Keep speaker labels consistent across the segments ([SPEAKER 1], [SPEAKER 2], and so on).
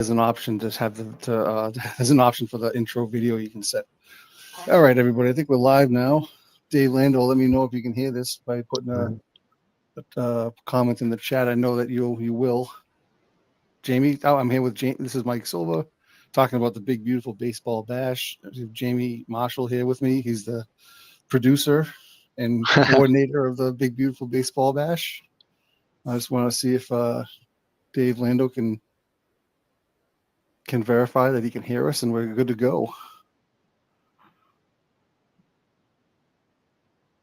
[SPEAKER 1] There's an option to have there's an option for the intro video you can set. All right, everybody. I think we're live now. Dave Lando, let me know if you can hear this by putting a comment in the chat. I know that you will. Jamie, I'm here with Jamie. This is Mike Silva talking about the Big Beautiful Baseball Bash. Jamie Marshall here with me. He's the producer and coordinator of the Big Beautiful Baseball Bash. I just want to see if Dave Lando can verify that he can hear us and we're good to go.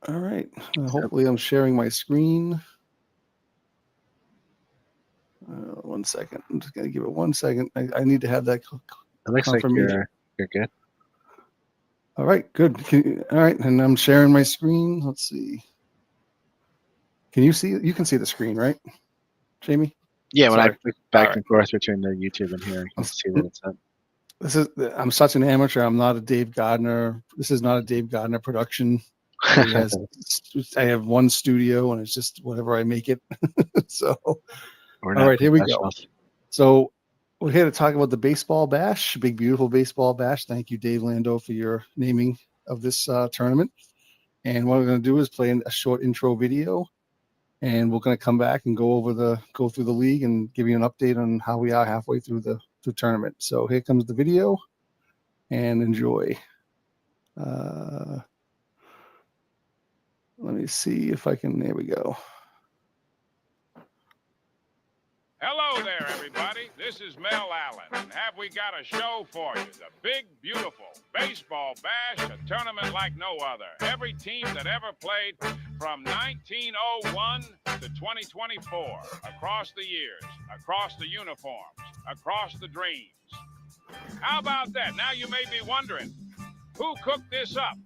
[SPEAKER 1] All right. Hopefully I'm sharing my screen. 1 second. I'm just going to give it 1 second. I need to have that
[SPEAKER 2] It looks like you're good.
[SPEAKER 1] All right, good. All right, and I'm sharing my screen. Let's see. Can you see? You can see the screen, right, Jamie?
[SPEAKER 2] Yeah, when I click back and forth between the YouTube and here, I can see that it's up.
[SPEAKER 1] I'm such an amateur. I'm not a Dave Gardner. This is not a Dave Gardner production. I have one studio, and it's just whatever I make it. So, all right, here we go. So we're here to talk about the Baseball Bash, Big Beautiful Baseball Bash. Thank you, Dave Lando, for your naming of this tournament. And what we're going to do is play a short intro video, and we're going to come back and go through the league and give you an update on how we are halfway through the tournament. So here comes the video, and enjoy. Let me see if I can. There we go.
[SPEAKER 3] Hello there, everybody. This is Mel Allen, and have we got a show for you? The Big Beautiful Baseball Bash, a tournament like no other. Every team that ever played from 1901 to 2024, across the years, across the uniforms, across the dreams. How about that? Now you may be wondering, who cooked this up?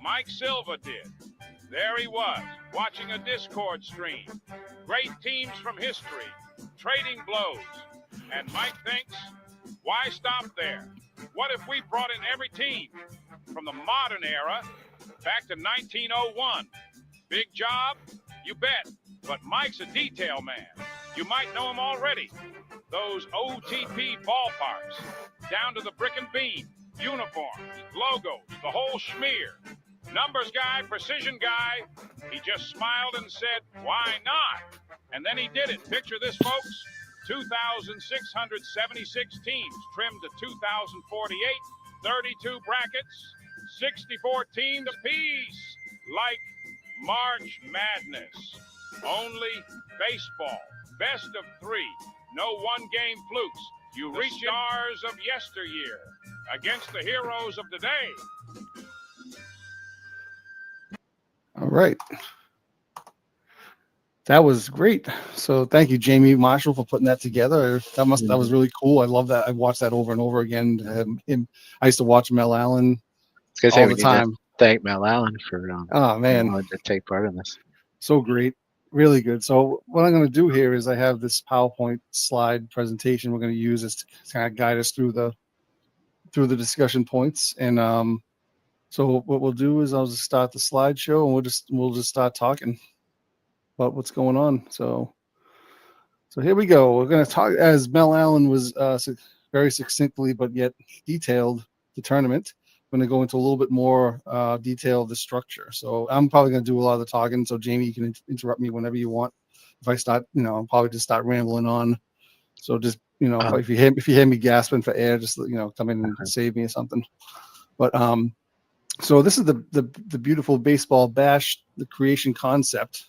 [SPEAKER 3] Mike Silva did. There he was, watching a Discord stream. Great teams from history, trading blows. And Mike thinks, why stop there? What if we brought in every team from the modern era back to 1901? Big job? You bet. But Mike's a detail man. You might know him already. Those OTP ballparks, down to the brick and beam, uniforms, logos, the whole schmear. Numbers guy, precision guy. He just smiled and said, why not? And then he did it. Picture this, folks. 2,676 teams trimmed to 2,048, 32 brackets, 64 teams apiece, like March Madness. Only baseball, best of three, no one-game flukes. You reach stars of yesteryear against the heroes of today.
[SPEAKER 1] All right. That was great. So thank you, Jamie Marshall, for putting that together. That was really cool. I love that. I watched that over and over again. I used to watch Mel Allen all the time.
[SPEAKER 2] Thank Mel Allen for to take part in this.
[SPEAKER 1] So great. Really good. So what I'm going to do here is I have this PowerPoint slide presentation we're going to use as to kind of guide us through the discussion points. And so what we'll do is I'll just start the slideshow and we'll just start talking about what's going on. So here we go. We're going to talk, as Mel Allen was very succinctly but yet detailed the tournament. I'm going to go into a little bit more detail of the structure. So I'm probably going to do a lot of the talking. So Jamie, you can interrupt me whenever you want. If I start, I'll probably just start rambling on. So just, if you hear me gasping for air, just, come in and save me or something. But so this is the Beautiful Baseball Bash, the creation concept.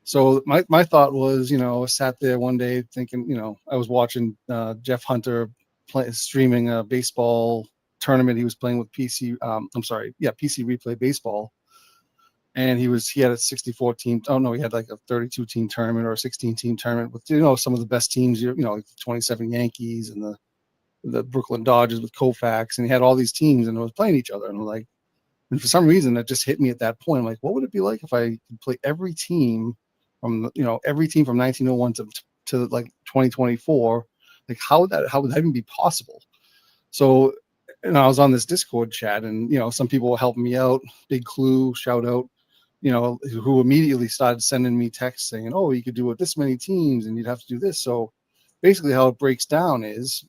[SPEAKER 1] So my thought was, I sat there one day thinking, I was watching Jeff Hunter streaming a baseball tournament he was playing with PC Replay Baseball, and he had a 64 team. Oh no, he had like a 32 team tournament or a 16 team tournament with some of the best teams. Like the 27 Yankees and the Brooklyn Dodgers with Koufax, and he had all these teams and it was playing each other. And and for some reason that just hit me at that point. I'm like, what would it be like if I could play every team from 1901 to like 2024? Like how would that even be possible? So. And I was on this Discord chat, and some people were helping me out. Big Clue, shout out, who immediately started sending me texts saying, "Oh, you could do it this many teams, and you'd have to do this." So basically how it breaks down is,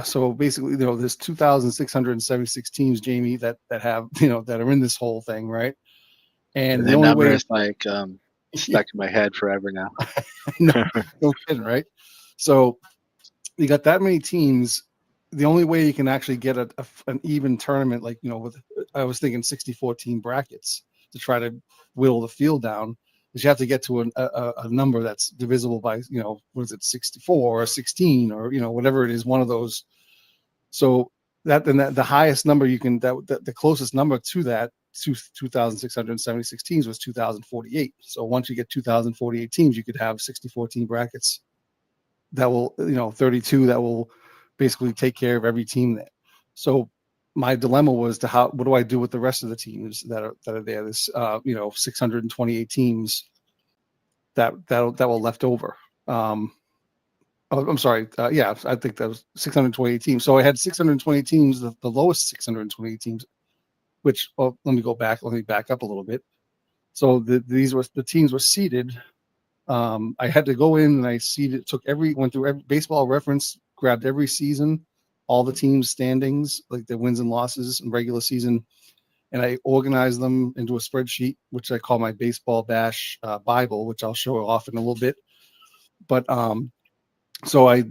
[SPEAKER 1] so basically, there's 2,676 teams, Jamie, that have, that are in this whole thing, right? And the
[SPEAKER 2] The
[SPEAKER 1] only
[SPEAKER 2] number
[SPEAKER 1] way,
[SPEAKER 2] is like stuck in my head forever now.
[SPEAKER 1] no kidding, right? So you got that many teams. The only way you can actually get an even tournament, like, I was thinking 64 team brackets to try to whittle the field down, is you have to get to a number that's divisible by, what is it, 64 or 16 or, whatever it is, one of those. So the highest number you can, the closest number to that, 2,676 teams was 2,048. So once you get 2,048 teams, you could have 64 team brackets that will, 32 that will basically take care of every team there. So my dilemma was what do I do with the rest of the teams that are there? This 628 teams that were left over. I'm sorry. Yeah, I think that was 628 teams. So I had 620 teams, the lowest 620 teams, which, let me go back. Let me back up a little bit. So the teams were seeded. I had to go in and I went through every Baseball Reference, grabbed every season, all the teams' standings, like their wins and losses in regular season, and I organized them into a spreadsheet, which I call my Baseball Bash Bible, which I'll show off in a little bit. But so I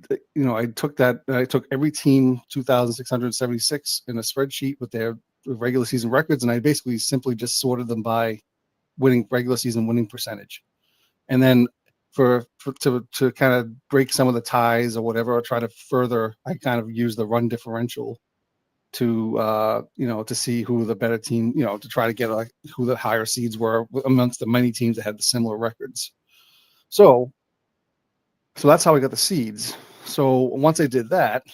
[SPEAKER 1] took every team, 2,676, in a spreadsheet with their regular season records, and I basically simply just sorted them by regular season winning percentage. And then to kind of break some of the ties or whatever, or try to further, I kind of use the run differential to to see who the better team, to try to get who the higher seeds were amongst the many teams that had the similar records. So that's how I got the seeds. So once I did that,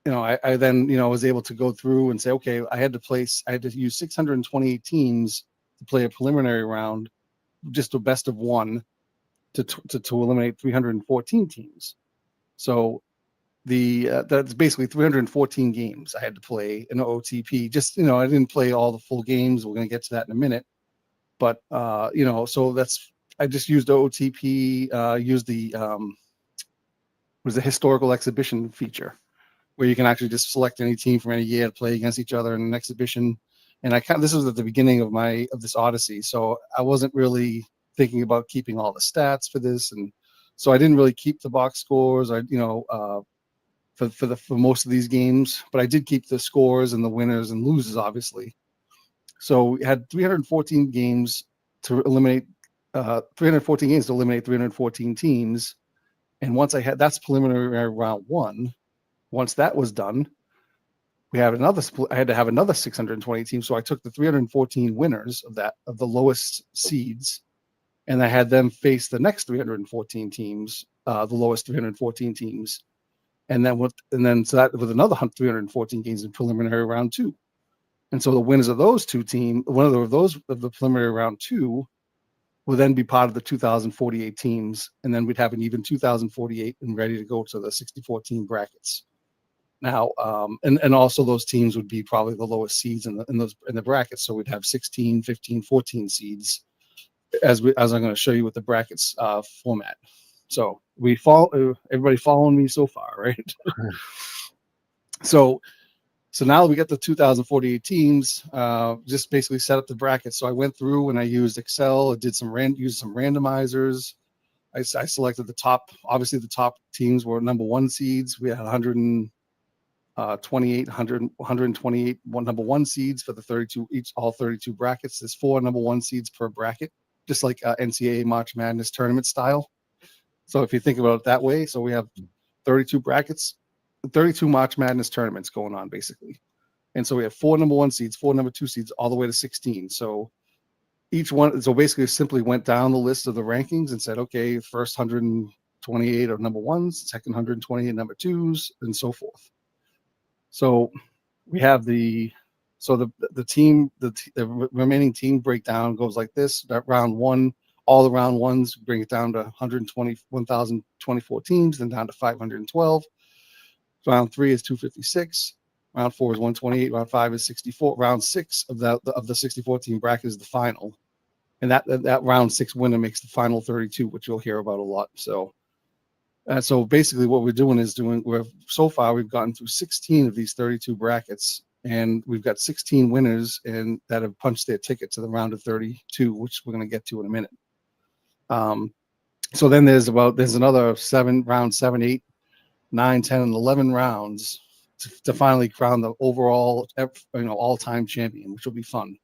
[SPEAKER 1] I then, was able to go through and say, okay, I had to use 628 teams to play a preliminary round, just a best of one, to eliminate 314 teams. So that's basically 314 games I had to play in OTP. Just, I didn't play all the full games. We're going to get to that in a minute. But, so I just used OTP, used the historical exhibition feature, where you can actually just select any team from any year to play against each other in an exhibition. And this was at the beginning of this Odyssey. So I wasn't really thinking about keeping all the stats for this. And so I didn't really keep the box scores, for most of these games, but I did keep the scores and the winners and losers, obviously. So we had 314 games to eliminate 314 teams. And once that's preliminary round one. Once that was done, I had to have another 620 teams. So I took the 314 winners of the lowest seeds, and I had them face the next 314 teams, the lowest 314 teams. And then with another 314 games in preliminary round two. And so the winners of those two teams, of the preliminary round two, will then be part of the 2,048 teams. And then we'd have an even 2,048 and ready to go to the 64 team brackets. Now, and also those teams would be probably the lowest seeds in the brackets. So we'd have 16, 15, 14 seeds, as I'm going to show you with the brackets format. So everybody following me so far, right? So now we got the 2,048 teams, just basically set up the brackets. So I went through and I used Excel. I did used some randomizers. I selected the top. Obviously, the top teams were number one seeds. We had 128 number one seeds for the 32 all 32 brackets. There's 4 number one seeds per bracket, just like NCAA March Madness tournament style. So if you think about it that way, so we have 32 brackets, 32 March Madness tournaments going on basically. And so we have 4 number one seeds, 4 number two seeds, all the way to 16. So each one, so basically simply went down the list of the rankings and said, okay, first 128 are number ones, second 128 number twos, and so forth. So we have the remaining team breakdown goes like this. That round one, all the round ones bring it down to 1,024 teams, then down to 512. Round 3 is 256. Round 4 is 128. Round 5 is 64. Round 6 of the 64 team bracket is the final, and that round 6 winner makes the final 32, which you'll hear about a lot. So, So basically what we're doing is so far we've gotten through 16 of these 32 brackets, and we've got 16 winners and that have punched their ticket to the round of 32, which we're going to get to in a minute. So then there's another 7, 8, 9, 10, and 11 rounds to finally crown the overall, all-time champion, which will be fun.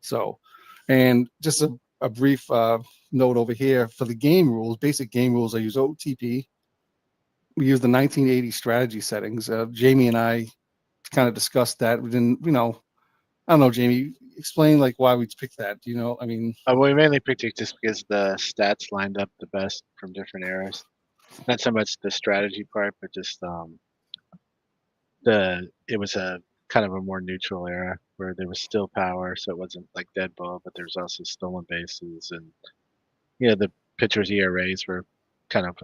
[SPEAKER 1] So, and just a brief note over here for the game rules, basic game rules. I use OTP. We use the 1980 strategy settings. Jamie and I kind of discussed that. We didn't, I don't know, Jamie, explain like why we picked that. Do you know? I mean,
[SPEAKER 2] we mainly picked it just because the stats lined up the best from different eras. Not so much the strategy part, but just it was a kind of a more neutral era where there was still power, so it wasn't like dead ball, but there's also stolen bases, and the pitchers' ERAs were kind of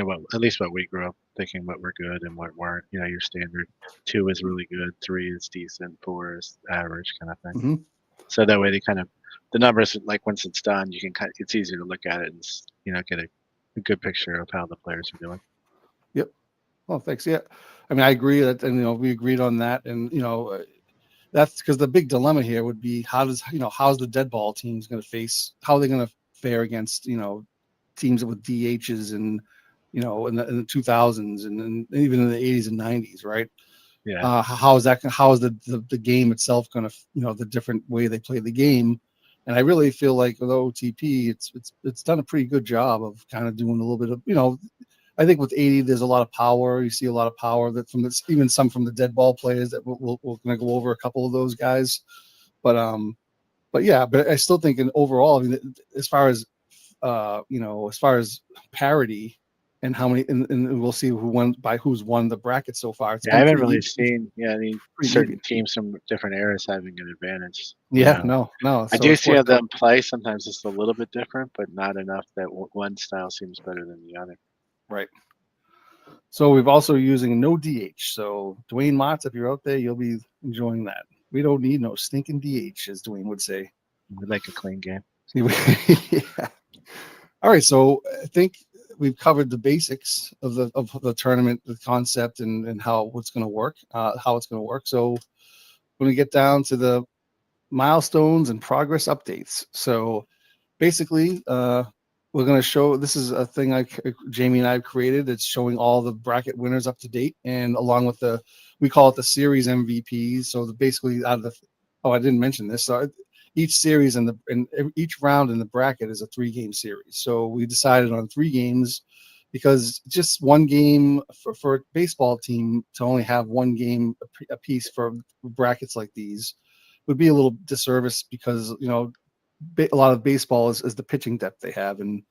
[SPEAKER 2] what, at least what we grew up thinking, what were good and what weren't. Your standard 2 is really good, 3 is decent, 4 is average, kind of thing.
[SPEAKER 1] Mm-hmm.
[SPEAKER 2] So that way the numbers, like once it's done, you can it's easier to look at it and get a good picture of how the players are doing.
[SPEAKER 1] Yep. Well, thanks. Yeah, I mean, I agree that, and we agreed on that, and that's because the big dilemma here would be how's the dead ball teams going to face, how are they going to fare against teams with DHs and in the 2000s and even in the 80s and 90s, right?
[SPEAKER 2] Yeah.
[SPEAKER 1] How is the game itself going to the different way they play the game? And I really feel like with OTP, it's done a pretty good job of kind of doing a little bit of I think with 80, there's a lot of power. You see a lot of power that from this, even some from the dead ball players that we're going to go over a couple of those guys. But yeah, but I still think overall, I mean, as far as parity and how many, and we'll see who's won the bracket so far.
[SPEAKER 2] I haven't really seen certain teams from different eras having an advantage.
[SPEAKER 1] Yeah, no.
[SPEAKER 2] I do see how them play. Sometimes it's a little bit different, but not enough that one style seems better than the other.
[SPEAKER 1] Right. So we've also using no DH. So Dwayne Motts, if you're out there, you'll be enjoying that. We don't need no stinking DH, as Dwayne would say.
[SPEAKER 2] We like a clean game.
[SPEAKER 1] Yeah. All right. So I think we've covered the basics of the tournament, the concept, and how it's going to work. So when we get down to the milestones and progress updates. So basically, we're going to show, this is a thing Jamie and I have created. It's showing all the bracket winners up to date, and along with we call it the series MVPs. So basically I didn't mention this. So each series and each round in the bracket is a 3-game series. So we decided on 3 games because just one game for a baseball team to only have 1 game a piece for brackets like these would be a little disservice, because a lot of baseball is the pitching depth they have, and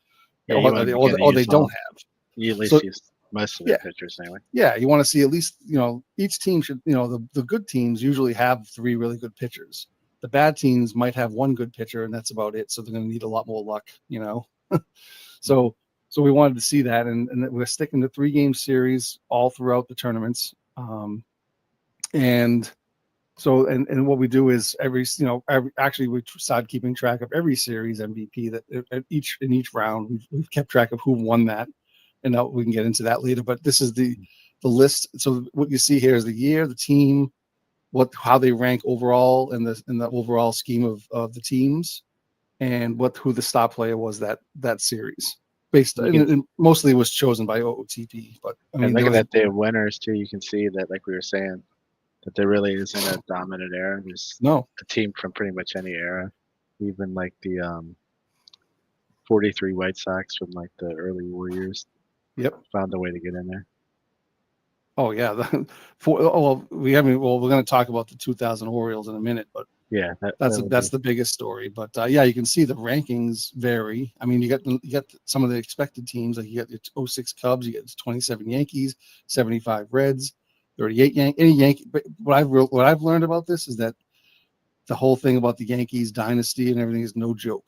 [SPEAKER 1] or they don't have.
[SPEAKER 2] You at least use most of their pitchers anyway.
[SPEAKER 1] Yeah, you want to see at least each team should the good teams usually have 3 really good pitchers. The bad teams might have 1 good pitcher, and that's about it. So they're going to need a lot more luck, So we wanted to see that, and we're sticking to 3-game series all throughout the tournaments. And so, and what we do is we started keeping track of every series MVP that in each round. We've kept track of who won that, and now we can get into that later. But this is the list. So what you see here is the year, the team, how they rank overall in the overall scheme of the teams, and who the star player was that series. And mostly was chosen by OOTP. But I mean,
[SPEAKER 2] looking at the winners too, you can see that, like we were saying, that there really isn't a dominant era. There's a team from pretty much any era, even like the 43 White Sox from like the early Warriors.
[SPEAKER 1] Yep,
[SPEAKER 2] found a way to get in there.
[SPEAKER 1] Oh yeah, we're going to talk about the 2000 Orioles in a minute, but
[SPEAKER 2] yeah,
[SPEAKER 1] that's the biggest story. But you can see the rankings vary. I mean, you got some of the expected teams, like you got the 06 Cubs, you get 27 Yankees, 75 Reds, 38 Yankee. But what I've learned about this is that the whole thing about the Yankees dynasty and everything is no joke.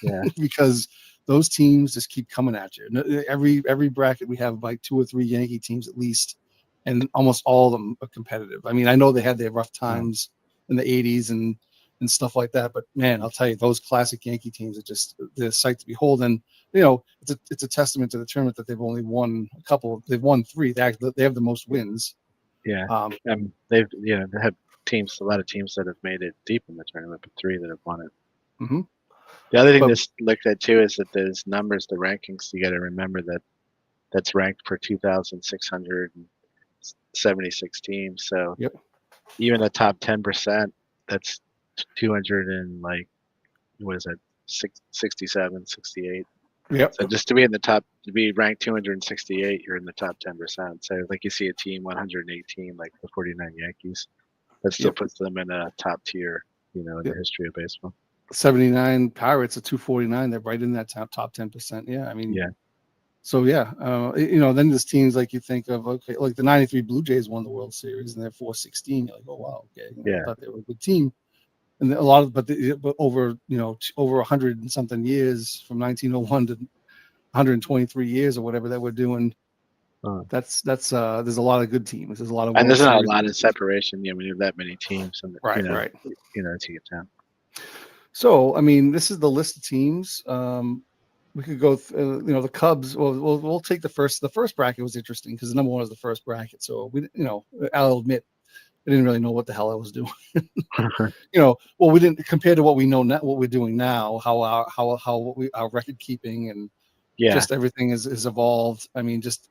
[SPEAKER 2] Yeah,
[SPEAKER 1] because those teams just keep coming at you. Every bracket we have like 2 or 3 Yankee teams at least, and almost all of them are competitive. I mean, I know they had their rough times in the 80s, and and stuff like that. But man, I'll tell you, those classic Yankee teams are just they're a sight to behold. And you know, it's a testament to the tournament that they've only won a couple. They've won 3. They have the most wins.
[SPEAKER 2] Yeah.
[SPEAKER 1] Um,
[SPEAKER 2] They've they have a lot of teams that have made it deep in the tournament, but 3 that have won it.
[SPEAKER 1] mhm.
[SPEAKER 2] The other thing
[SPEAKER 1] But-
[SPEAKER 2] to look at too is that those numbers, the rankings, you got to remember that that's ranked for 2,676 teams. So
[SPEAKER 1] Yep.
[SPEAKER 2] even the top 10%, that's 200 and like, what is that, 67, 68.
[SPEAKER 1] Yep.
[SPEAKER 2] So just to be in the top, to be ranked 268, you're in the top 10%. So like you see a team 118, like the 49 Yankees, that still
[SPEAKER 1] Yep.
[SPEAKER 2] puts them in a top tier, in
[SPEAKER 1] Yep.
[SPEAKER 2] the history of baseball.
[SPEAKER 1] 79 Pirates at 249. They're right in that top 10%. Yeah, I mean,
[SPEAKER 2] Yeah.
[SPEAKER 1] So yeah, then there's teams like you think of, okay, like the '93 Blue Jays won the World Series and they're 416. You're like, oh wow, okay,
[SPEAKER 2] Yeah.
[SPEAKER 1] I thought they were a good team. And a lot of, but over over 100 and something years, from 1901 to 123 years or whatever that we're doing. That's there's a lot of good teams. There's a lot of
[SPEAKER 2] And there's
[SPEAKER 1] World
[SPEAKER 2] not a
[SPEAKER 1] Series
[SPEAKER 2] lot of
[SPEAKER 1] wins.
[SPEAKER 2] separation. When you have that many teams, and
[SPEAKER 1] Right.
[SPEAKER 2] to get down.
[SPEAKER 1] So, I mean, this is the list of teams. We could go, the Cubs. Well, we'll take the first. The first bracket was interesting because the number 1 was the first bracket. So I'll admit, I didn't really know what the hell I was doing. We didn't compare to what we know now, what we're doing now, how our record keeping and just everything is evolved. I mean, just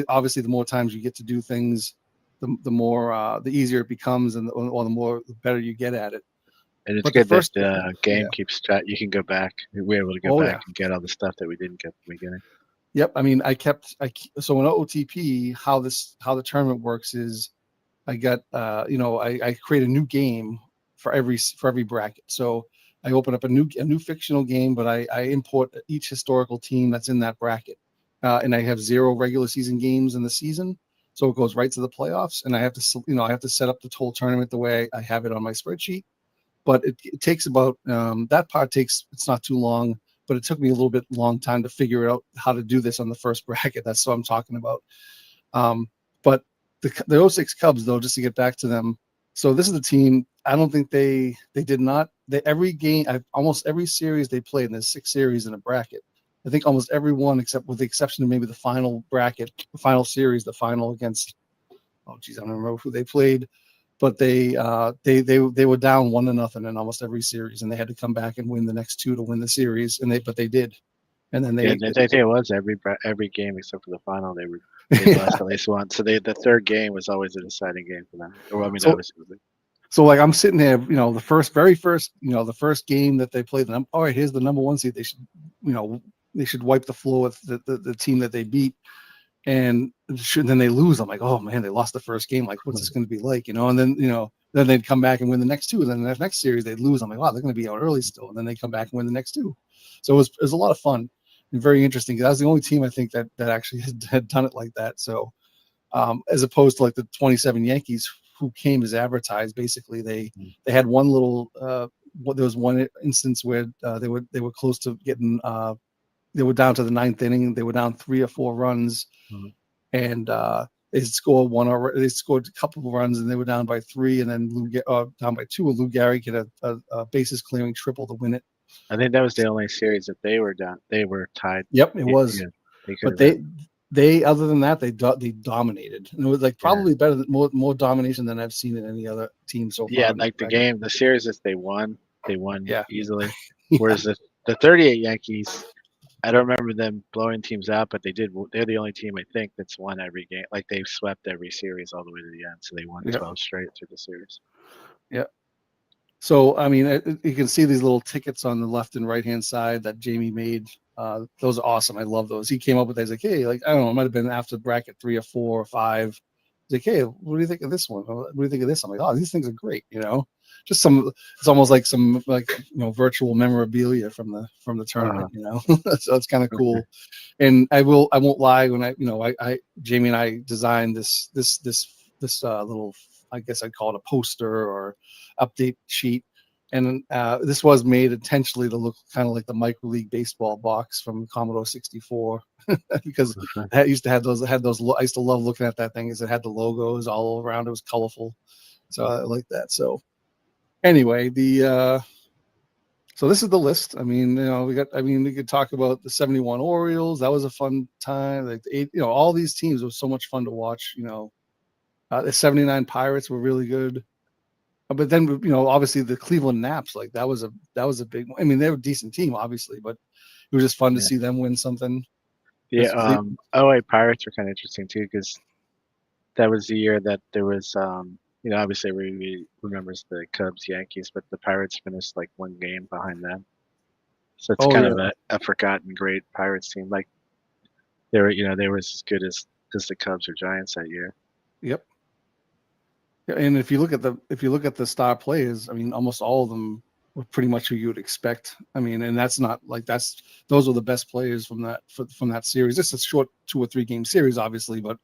[SPEAKER 1] obviously the more times you get to do things, the more the easier it becomes, and the better you get at it.
[SPEAKER 2] And it's
[SPEAKER 1] But the
[SPEAKER 2] good
[SPEAKER 1] first-
[SPEAKER 2] that the game keeps track. You can go back. We're able to go
[SPEAKER 1] Oh,
[SPEAKER 2] back and get all the stuff that we didn't get at the beginning.
[SPEAKER 1] Yep. I mean, so in OTP, how the tournament works is I got, I create a new game for every bracket. So I open up a new fictional game, but I import each historical team that's in that bracket. And I have 0 regular season games in the season. So it goes right to the playoffs. And I have to set up the whole tournament the way I have it on my spreadsheet. But it takes about, it's not too long, but it took me a little bit long time to figure out how to do this on the first bracket. That's what I'm talking about. But the 06 Cubs, though, just to get back to them. So this is the team. I don't think they did not. Every game, almost every series they played, and there's 6 series in a bracket. I think almost every one, except with the exception of maybe the final bracket, the final series, the final against, I don't remember who they played. But they were down 1-0 in almost every series, and they had to come back and win the next 2 to win the series, but they did. And then
[SPEAKER 2] I think it was every game except for the final. They lost at least once. So the third game was always a deciding game for them. Well, I mean, obviously.
[SPEAKER 1] So like I'm sitting there, the first game that they played. All right, here's the number 1 seed. They should wipe the floor with the team that they beat. And then they lose. I'm like, oh man, they lost the first game. Like, what's this going to be like? And then they'd come back and win the next 2. And then the next series they'd lose. I'm like, wow, they're going to be out early still. And then they come back and win the next 2. So it was a lot of fun and very interesting. That was the only team I think that actually had done it like that. So as opposed to like the 27 Yankees who came as advertised, basically they had one little. There was one instance where they were close to getting. They were down to the 9th inning. They were down 3 or 4 runs, and they scored They scored a couple of runs, and they were down by 3, and then down by 2. And Lou Gehrig hit a bases clearing triple to win it.
[SPEAKER 2] I think that was the only series that they were down. They were tied.
[SPEAKER 1] Yep, it was.
[SPEAKER 2] Yeah,
[SPEAKER 1] but they other than that they dominated. And it was like probably better than more domination than I've seen in any other team so far.
[SPEAKER 2] Yeah, like the series that they won easily.
[SPEAKER 1] Yeah.
[SPEAKER 2] Whereas the 38 Yankees, I don't remember them blowing teams out, but they did. They're the only team I think that's won every game. Like they swept every series all the way to the end, so they won 12 straight through the series.
[SPEAKER 1] Yeah. So I mean, you can see these little tickets on the left and right hand side that Jamie made. Those are awesome. I love those. He came up with those like, hey, like I don't know, it might have been after bracket 3 or 4 or 5. He's like, hey, what do you think of this one? What do you think of this? I'm like, oh, these things are great. Just it's almost like some virtual memorabilia from the tournament. So it's kind of cool. And I won't lie, when I Jamie and I designed this little, I guess I'd call it a poster or update sheet. And this was made intentionally to look kind of like the Micro League Baseball box from Commodore 64, because I used to have those. I used to love looking at that thing, because it had the logos all around. It was colorful, so I like that. So, Anyway, so this is the list. I mean, we could talk about the 71 Orioles. That was a fun time. Like the all these teams were so much fun to watch. The 79 Pirates were really good. But then, obviously the Cleveland Naps, like that was a big one. I mean, they were a decent team, obviously, but it was just fun to
[SPEAKER 2] Yeah.
[SPEAKER 1] see them win something.
[SPEAKER 2] Yeah.
[SPEAKER 1] It's-
[SPEAKER 2] 08 Pirates were kind of interesting too because that was the year that there was obviously everybody remembers the Cubs Yankees, but the Pirates finished like one game behind them. So it's
[SPEAKER 1] Oh,
[SPEAKER 2] kind
[SPEAKER 1] yeah.
[SPEAKER 2] of a forgotten great Pirates team. Like they were as good as the Cubs or Giants that year.
[SPEAKER 1] Yep. Yeah, and if you look at the star players, I mean, almost all of them were pretty much who you would expect. I mean, and that's not like those were the best players from that series. It's a short 2 or 3 game series, obviously, but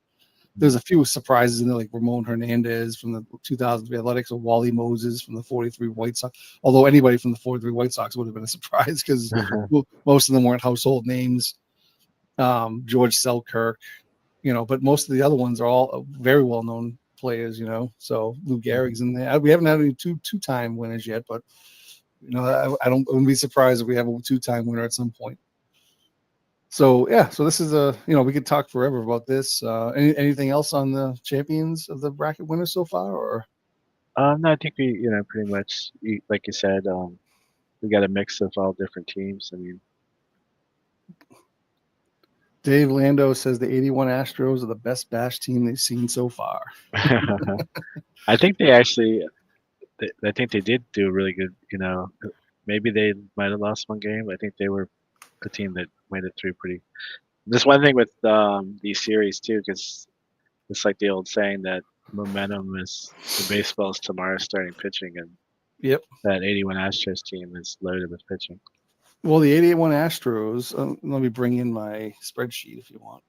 [SPEAKER 1] there's a few surprises in there, like Ramon Hernandez from the 2003 Athletics, or Wally Moses from the 43 White Sox. Although anybody from the 43 White Sox would have been a surprise because most of them weren't household names. George Selkirk, but most of the other ones are all very well known players, So Lou Gehrig's in there. We haven't had any two-time winners yet, but I wouldn't be surprised if we have a 2-time winner at some point. So yeah, so this is we could talk forever about this. Anything else on the champions of the bracket winners so far, or?
[SPEAKER 2] No, I think we pretty much like you said, we got a mix of all different teams. I mean,
[SPEAKER 1] Dave Lando says the 81 Astros are the best bash team they've seen so far.
[SPEAKER 2] I think they actually, I think they did do a really good. Maybe they might have lost one game. I think they were a team that made it through pretty. There's one thing with these series too, because it's like the old saying that momentum is the baseball's tomorrow's starting pitching, and
[SPEAKER 1] Yep.
[SPEAKER 2] that 81 Astros team is loaded with pitching.
[SPEAKER 1] Well, the 81 Astros, let me bring in my spreadsheet if you want.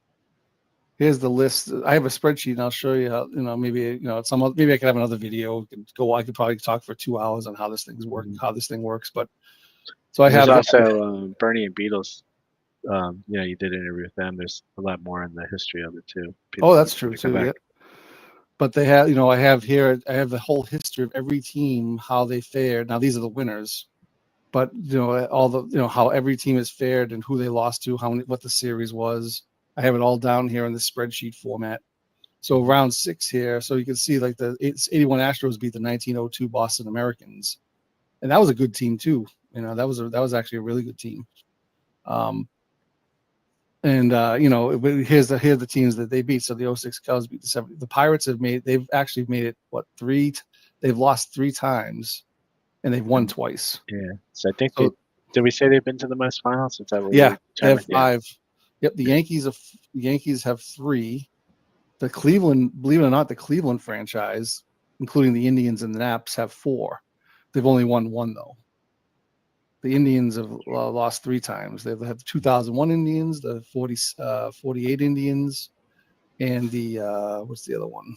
[SPEAKER 1] Here's the list. I have a spreadsheet, and I'll show you how, maybe, maybe I could have another video. I could probably talk for 2 hours on how this thing's working, how this thing works. But so
[SPEAKER 2] There's
[SPEAKER 1] have
[SPEAKER 2] also Bernie and Beatles. You did an interview with them. There's a lot more in the history of it too.
[SPEAKER 1] Oh, that's true too. Yeah. But they have, I have the whole history of every team, how they fared. Now these are the winners, but all the, how every team has fared and who they lost to, what the series was. I have it all down here in the spreadsheet format. So round 6 here, so you can see like the 81 Astros beat the 1902 Boston Americans, and that was a good team too. That was actually a really good team. Here's the teams that they beat. So the 06 Cubs beat the 70. The Pirates they've actually made it they've lost 3 times, and they've won twice.
[SPEAKER 2] Yeah. So I think did we say they've been to the most finals? Is that what
[SPEAKER 1] they have 5.
[SPEAKER 2] Yeah.
[SPEAKER 1] Yep. The Yankees have 3. The Cleveland, believe it or not, the Cleveland franchise, including the Indians and the Naps, have 4. They've only won 1 though. The Indians have lost 3 times. They've had the 2001 Indians, the 48 Indians, and the what's the other one?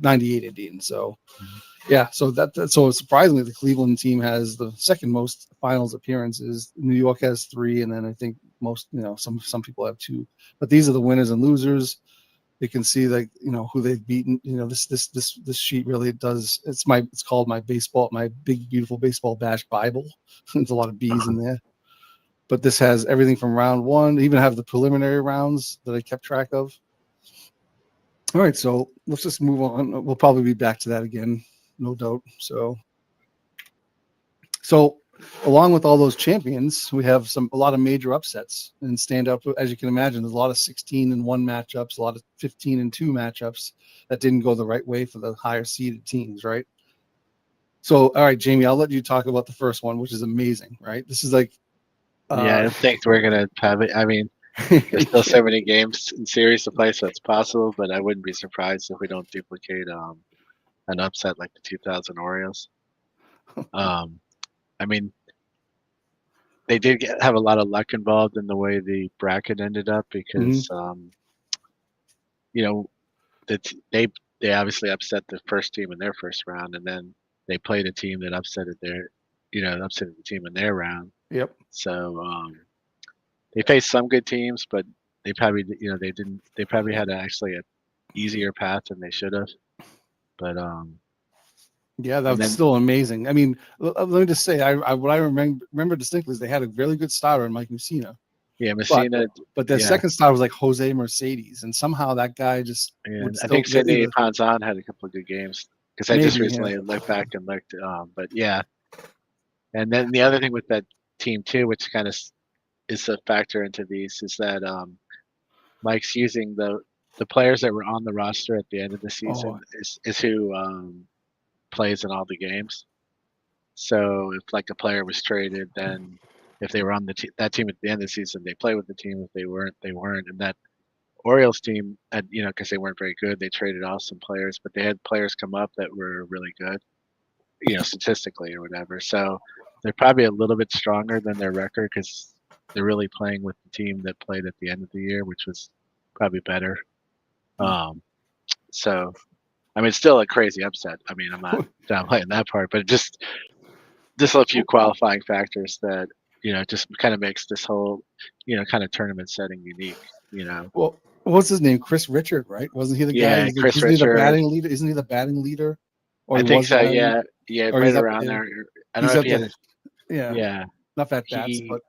[SPEAKER 1] 98 Indians. So, yeah. So so surprisingly, the Cleveland team has the second most finals appearances. New York has 3, and then I think most, some people have 2. But these are the winners and losers. You can see who they've beaten. This sheet really does. It's called my big beautiful baseball bash Bible. There's a lot of B's in there, but this has everything from round 1. Even have the preliminary rounds that I kept track of. All right, so let's just move on. We'll probably be back to that again, no doubt. So along with all those champions, we have a lot of major upsets and stand up. As you can imagine, there's a lot of 16-1 matchups, a lot of 15-2 matchups that didn't go the right way for the higher seeded teams, right? So, all right, Jamie, I'll let you talk about the first one, which is amazing, right? This is like,
[SPEAKER 2] I don't think we're gonna have it. I mean, there's still so many games in series to play, so it's possible. But I wouldn't be surprised if we don't duplicate an upset like the 2000 Orioles. I mean, they did have a lot of luck involved in the way the bracket ended up because, they obviously upset the first team in their first round, and then they played a team that upset the team in their round.
[SPEAKER 1] Yep.
[SPEAKER 2] So they faced some good teams, but they probably, they probably had actually a easier path than they should have. But
[SPEAKER 1] Yeah, that
[SPEAKER 2] And
[SPEAKER 1] was
[SPEAKER 2] then
[SPEAKER 1] still amazing. I mean, let me just say, what I remember distinctly is they had a really good starter in Mike Mussina,
[SPEAKER 2] yeah,
[SPEAKER 1] but
[SPEAKER 2] Messina,
[SPEAKER 1] their
[SPEAKER 2] yeah,
[SPEAKER 1] second starter was like Jose Mercedes, and somehow that guy just
[SPEAKER 2] and
[SPEAKER 1] would
[SPEAKER 2] I
[SPEAKER 1] still
[SPEAKER 2] think Cindy
[SPEAKER 1] either
[SPEAKER 2] Ponzon had a couple of good games because I just
[SPEAKER 1] maybe, yeah.
[SPEAKER 2] recently looked back and looked. But yeah, and then the other thing with that team too, which kind of is a factor into these, is that Mike's using the players that were on the roster at the end of the
[SPEAKER 1] Oh,
[SPEAKER 2] season is who plays in all the games. So if like a player was traded, then if they were on that team at the end of the season, they play with the team. If they weren't, they weren't. And that Orioles team, because they weren't very good, they traded off some players, but they had players come up that were really good, statistically or whatever. So they're probably a little bit stronger than their record because they're really playing with the team that played at the end of the year, which was probably better. Um, so I mean, it's still a crazy upset. I mean, I'm not downplaying that part, but just a few qualifying factors that just kind of makes this whole kind of tournament setting unique.
[SPEAKER 1] well, what's his name? Chris Richard, right? Wasn't he the guy?
[SPEAKER 2] Yeah, Chris
[SPEAKER 1] Isn't he the
[SPEAKER 2] Richard.
[SPEAKER 1] batting leader? Isn't he the batting leader? Or
[SPEAKER 2] I
[SPEAKER 1] he
[SPEAKER 2] think
[SPEAKER 1] was the
[SPEAKER 2] so.
[SPEAKER 1] batting,
[SPEAKER 2] Yeah, yeah,
[SPEAKER 1] or
[SPEAKER 2] right
[SPEAKER 1] he's up
[SPEAKER 2] around
[SPEAKER 1] there.
[SPEAKER 2] there. I don't
[SPEAKER 1] He's
[SPEAKER 2] know if
[SPEAKER 1] up
[SPEAKER 2] he had.
[SPEAKER 1] there. Yeah,
[SPEAKER 2] Yeah,
[SPEAKER 1] not at bats,
[SPEAKER 2] he
[SPEAKER 1] but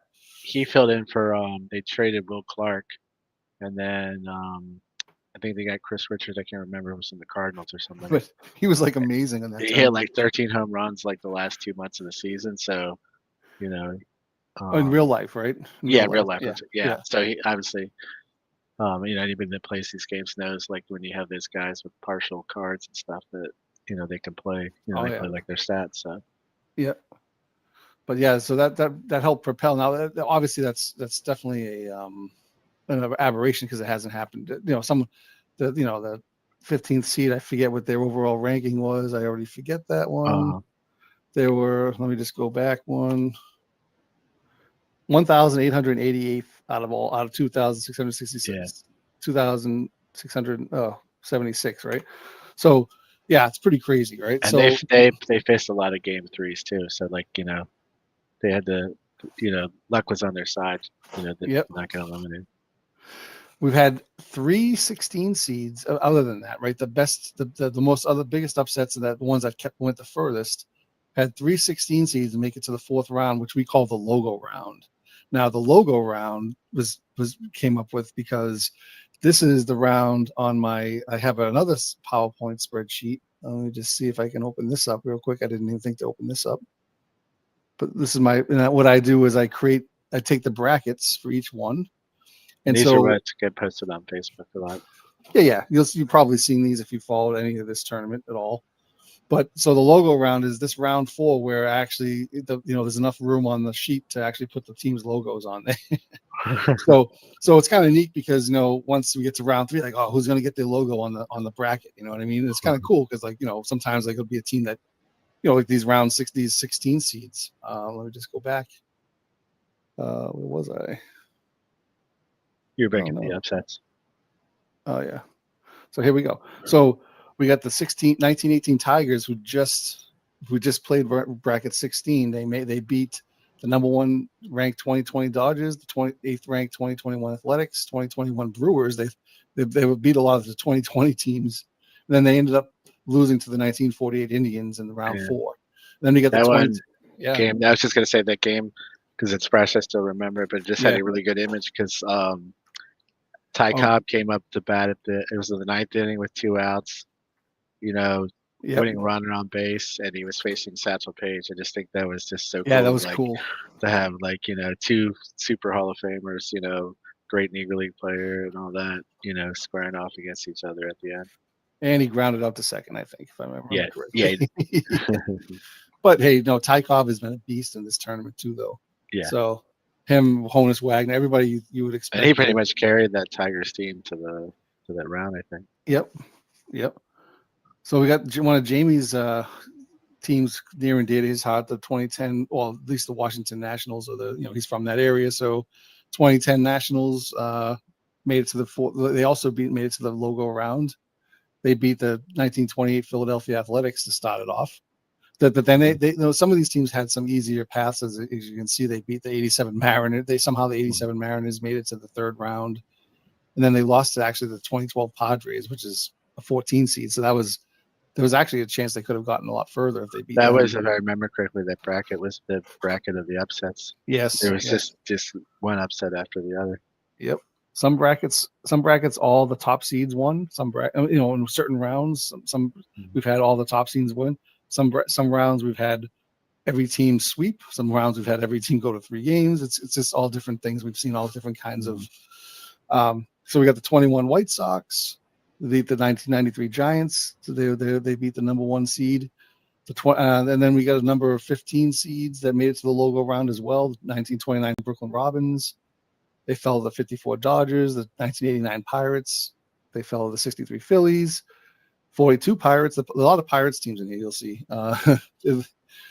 [SPEAKER 2] he filled in for they traded Will Clark, and then I think they got Chris Richards. I can't remember. It was in the Cardinals or something.
[SPEAKER 1] he was like amazing in that
[SPEAKER 2] He hit
[SPEAKER 1] tournament.
[SPEAKER 2] like 13 home runs like the last 2 months of the season. So you know,
[SPEAKER 1] Oh, in real life, right? In
[SPEAKER 2] yeah,
[SPEAKER 1] real
[SPEAKER 2] real
[SPEAKER 1] life.
[SPEAKER 2] life.
[SPEAKER 1] Yeah,
[SPEAKER 2] Yeah.
[SPEAKER 1] yeah.
[SPEAKER 2] So he obviously, anybody that plays these games knows like when you have those guys with partial cards and stuff that they can play.
[SPEAKER 1] Oh
[SPEAKER 2] They
[SPEAKER 1] yeah,
[SPEAKER 2] play like their stats. So
[SPEAKER 1] yeah. But yeah, so that helped propel. Now, obviously, that's definitely an aberration because it hasn't happened. The 15th seed. I forget what their overall ranking was. I already forget that one.
[SPEAKER 2] uh,
[SPEAKER 1] There were. Let me just go back 1,888 out of 2,666,
[SPEAKER 2] yeah,
[SPEAKER 1] 2,676, right? So yeah, it's pretty crazy, right?
[SPEAKER 2] and they
[SPEAKER 1] So
[SPEAKER 2] they faced a lot of game threes too. So like they had to luck was on their side. That
[SPEAKER 1] yep,
[SPEAKER 2] not get eliminated.
[SPEAKER 1] we've had 3 16 seeds. Other than that, right? The best, the most other biggest upsets, and that the ones that went the furthest, had 3 16 seeds and make it to the fourth round, which we call the logo round. Now, the logo round was came up with because this is the round on my. I have another PowerPoint spreadsheet. Let me just see if I can open this up real quick. I didn't even think to open this up, but this is my. What I do is I take the brackets for each one, and
[SPEAKER 2] These are
[SPEAKER 1] so
[SPEAKER 2] what get posted on Facebook a lot.
[SPEAKER 1] yeah, you've probably seen these if you followed any of this tournament at all. But so the logo round is this round 4 where actually there's enough room on the sheet to actually put the team's logos on there. so it's kind of neat because once we get to round 3, like, oh, who's going to get their logo on the bracket? You know what I mean? It's kind of cool because sometimes like it'll be a team that like these round 6, these 16 seeds. Let me just go back. Where was I?
[SPEAKER 2] You're breaking the upsets.
[SPEAKER 1] Oh yeah. So here we go. So we got the 1918 Tigers who just played bracket 16. They beat the number 1 ranked 2020 Dodgers, the 28th ranked 2021 Athletics, 2021 Brewers. They would beat a lot of the 2020 teams. And then they ended up losing to the 1948 Indians in the round 4. And then you got
[SPEAKER 2] that
[SPEAKER 1] the 20.
[SPEAKER 2] one
[SPEAKER 1] Yeah.
[SPEAKER 2] game. I was just gonna say that game because it's fresh. I still remember it, but it just had a really good image because Ty Cobb came up to bat it was in the 9th inning with 2 outs, winning runner on base, and he was facing Satchel Paige. I just think that was just so cool.
[SPEAKER 1] Yeah, that was cool
[SPEAKER 2] to have 2 super Hall of Famers, great Negro League player and all that, squaring off against each other at the end.
[SPEAKER 1] And he grounded out to second, I think, if I remember correctly.
[SPEAKER 2] Yeah.
[SPEAKER 1] But hey, Ty Cobb has been a beast in this tournament too, though.
[SPEAKER 2] Yeah.
[SPEAKER 1] So him, Honus Wagner, everybody you would expect.
[SPEAKER 2] And he pretty much carried that Tigers team to that round, I think.
[SPEAKER 1] Yep. So we got one of Jamie's teams near and dear to his heart, the 2010, well, at least the Washington Nationals, or he's from that area. So 2010 Nationals made it to the fourth. They also made it to the logo round. They beat the 1928 Philadelphia Athletics to start it off. But then they some of these teams had some easier paths. As you can see, they beat the 87 Mariners. The 87 Mariners made it to the third round, and then they lost to actually the 2012 Padres, which is a 14 seed. So that was there was actually a chance they could have gotten a lot further if they beat
[SPEAKER 2] That
[SPEAKER 1] them.
[SPEAKER 2] was, if I remember correctly, that bracket was the bracket of the upsets.
[SPEAKER 1] Yes.
[SPEAKER 2] There was
[SPEAKER 1] yes.
[SPEAKER 2] just one upset after the other.
[SPEAKER 1] Yep. Some brackets, all the top seeds won. Some in certain rounds, some we've had all the top seeds win. Some rounds we've had every team sweep. Some rounds we've had every team go to 3 games. It's just all different things. We've seen all different kinds of. So we got the 21 White Sox. They beat the 1993 Giants. So they beat the number 1 seed. And then we got a number of 15 seeds that made it to the logo round as well. 1929 Brooklyn Robins. They fell to the 54 Dodgers. The 1989 Pirates. They fell to the 63 Phillies. 42 Pirates. A lot of Pirates teams in here. You'll see.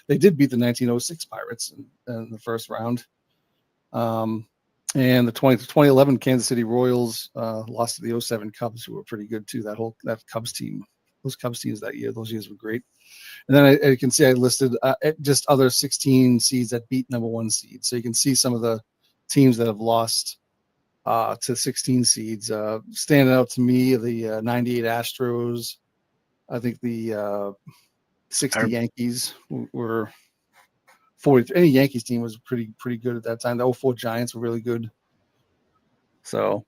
[SPEAKER 1] They did beat the 1906 Pirates in the first round. And the 2011 Kansas City Royals lost to the 07 Cubs, who were pretty good too. That Cubs team, those Cubs teams that year, those years were great. And then I can see I listed just other 16 seeds that beat number 1 seed. So you can see some of the teams that have lost to 16 seeds. Standing out to me, the 98 Astros. I think the 60 Yankees were 40. Any Yankees team was pretty good at that time. The 04 Giants were really good. So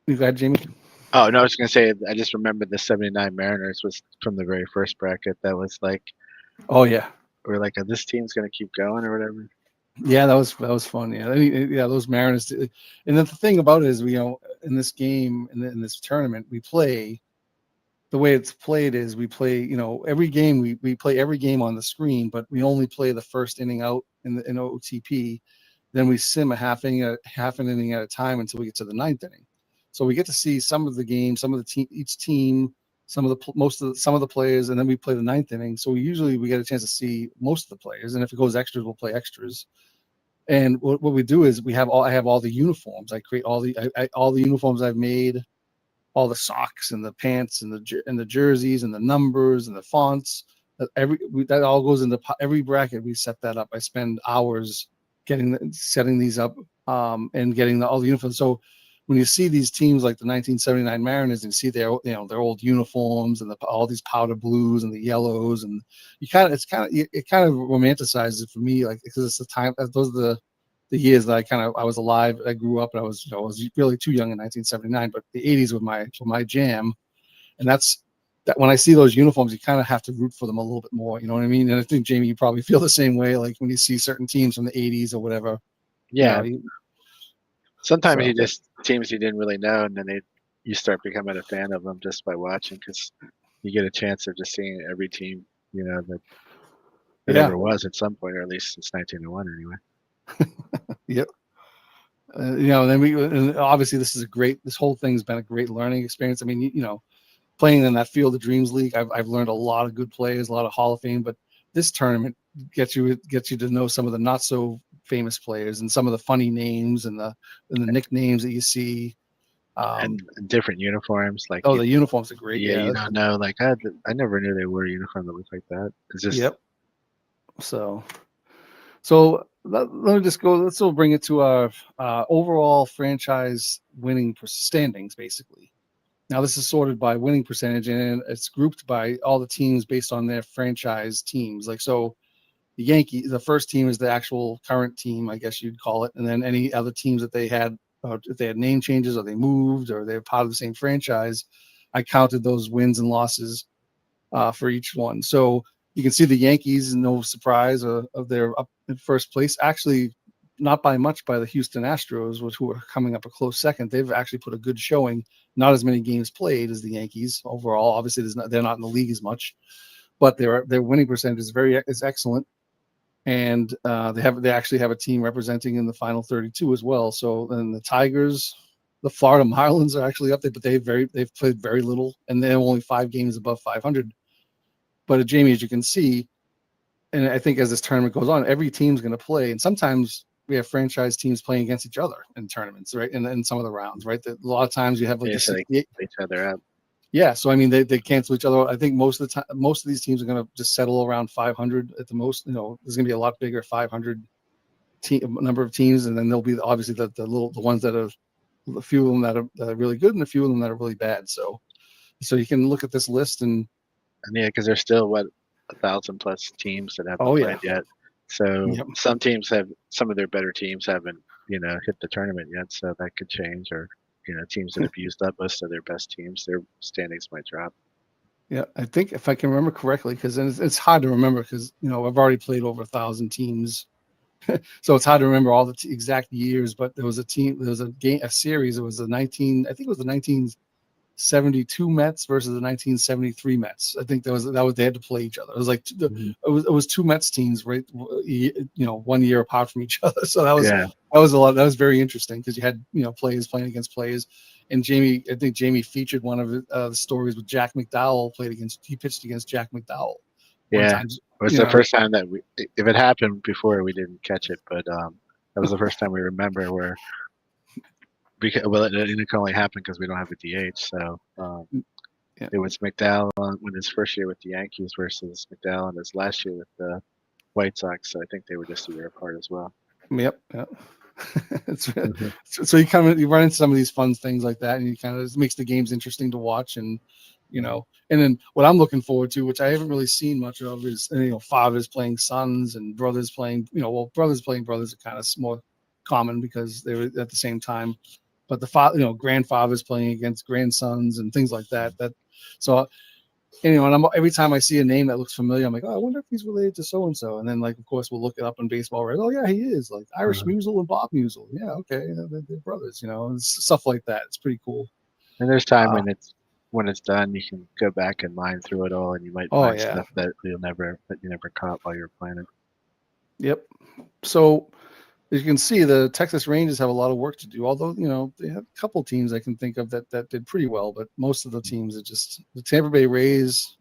[SPEAKER 1] we've got Jamie.
[SPEAKER 2] Oh no, I was gonna say I just remembered the '79 Mariners was from the very first bracket. That was like,
[SPEAKER 1] oh yeah,
[SPEAKER 2] we're like, this team's gonna keep going or whatever.
[SPEAKER 1] Yeah, that was fun. Yeah, those Mariners. And then the thing about it is, in this game, in this tournament, we play. The way it's played is we play, every game we play every game on the screen, but we only play the first inning out in OTP. Then we sim a half an inning at a time until we get to the 9th inning. So we get to see some of the games, some of the each team, some of the players, and then we play the 9th inning. So we get a chance to see most of the players, and if it goes extras, we'll play extras. And what we do is I have all the uniforms. I create all the uniforms I've made. All the socks and the pants and the jerseys and the numbers and the fonts. That all goes into every bracket. We set that up. I spend hours setting these up and getting all the uniforms. So when you see these teams like the 1979 Mariners and see their old uniforms and all these powder blues and the yellows, and it kind of romanticizes it for me, like, because it's the time, those are the years that I was alive. I grew up, and I was really too young in 1979, but the 80s were my jam. And that's that when I see those uniforms, you kind of have to root for them a little bit more. You know what I mean? And I think, Jamie, you probably feel the same way, like when you see certain teams from the 80s or whatever.
[SPEAKER 2] Yeah. Sometimes you just teams you didn't really know, and then you start becoming a fan of them just by watching, because you get a chance of just seeing every team, that ever was at some point, or at least since 1901 anyway.
[SPEAKER 1] Yep. And obviously this whole thing's been a great learning experience. I mean, playing in that Field of Dreams League, I've learned a lot of good players, a lot of Hall of Fame, but this tournament gets you to know some of the not so famous players and some of the funny names and the nicknames that you see.
[SPEAKER 2] And different uniforms, like
[SPEAKER 1] the uniforms are great.
[SPEAKER 2] Yeah, you don't know, like I never knew they wore a uniform that looked like that. It's just
[SPEAKER 1] yep. So let me just go. Let's bring it to our overall franchise winning standings, basically. Now this is sorted by winning percentage, and it's grouped by all the teams based on their franchise teams. Like, so the Yankees, the first team is the actual current team, I guess you'd call it, and then any other teams that they had, if they had name changes or they moved or they're part of the same franchise, I counted those wins and losses for each one. So you can see the Yankees, no surprise, of their up in first place. Actually, not by much by the Houston Astros, who are coming up a close second. They've actually put a good showing. Not as many games played as the Yankees overall. Obviously, they're not in the league as much, but their winning percentage is excellent. And they actually have a team representing in the final 32 as well. So then the Tigers, the Florida Marlins are actually up there, but they've played very little, and they're only 5 games above 500. But Jamie, as you can see, and I think as this tournament goes on, every team's going to play, and sometimes we have franchise teams playing against each other in tournaments, right? In some of the rounds, right? A lot of times you have like
[SPEAKER 2] so they each other up.
[SPEAKER 1] Yeah, so I mean they cancel each other out. I think most of the time, most of these teams are going to just settle around 500 at the most. There's going to be a lot bigger 500 number of teams, and then there'll be obviously the ones that are a few of them that are really good and a few of them that are really bad. So you can look at this list and
[SPEAKER 2] And yeah, because there's still 1,000+ teams that haven't
[SPEAKER 1] Oh,
[SPEAKER 2] played
[SPEAKER 1] yeah.
[SPEAKER 2] yet. So
[SPEAKER 1] Yep.
[SPEAKER 2] some of their better teams haven't hit the tournament yet. So that could change, or teams that have used up most of their best teams, their standings might drop.
[SPEAKER 1] Yeah, I think if I can remember correctly, because it's hard to remember because I've already played over 1,000 teams, so it's hard to remember all the exact years. But there was a series. It was I think it was the 1972 Mets versus the 1973 Mets. I think that was they had to play each other. It was like
[SPEAKER 2] Mhm.
[SPEAKER 1] it was two Mets teams, right? 1 year apart from each other. So that was
[SPEAKER 2] Yeah.
[SPEAKER 1] a lot. That was very interesting because you had players playing against players. And I think Jamie featured one of the stories with Jack McDowell he pitched against Jack McDowell one
[SPEAKER 2] Yeah.
[SPEAKER 1] time.
[SPEAKER 2] It was the first time that if it happened before, we didn't catch it, but that was the first time we remember where it can only happen because we don't have a DH. So
[SPEAKER 1] Yeah.
[SPEAKER 2] it was McDowell when his first year with the Yankees versus McDowell in his last year with the White Sox. So I think they were just a year apart as well.
[SPEAKER 1] Yep. It's
[SPEAKER 2] Mhm.
[SPEAKER 1] so you run into some of these fun things like that, and it makes the games interesting to watch, and and then what I'm looking forward to, which I haven't really seen much of, is fathers playing sons and brothers playing. Brothers playing brothers are kind of more common because they were at the same time, but grandfathers playing against grandsons and things like that. So and every time I see a name that looks familiar, I'm like, oh, I wonder if he's related to so and so. And then, of course, we'll look it up in baseball. Right? Oh, yeah, he is. Like Irish Musial and Bob Musial. Yeah, okay, they're brothers. And stuff like that. It's pretty cool.
[SPEAKER 2] And there's time when it's done, you can go back and mine through it all, and you might
[SPEAKER 1] Oh
[SPEAKER 2] find
[SPEAKER 1] yeah,
[SPEAKER 2] stuff that you never caught while you're playing it.
[SPEAKER 1] yep. So as you can see, the Texas Rangers have a lot of work to do. Although they have a couple teams I can think of that did pretty well, but most of the teams are just the Tampa Bay Rays.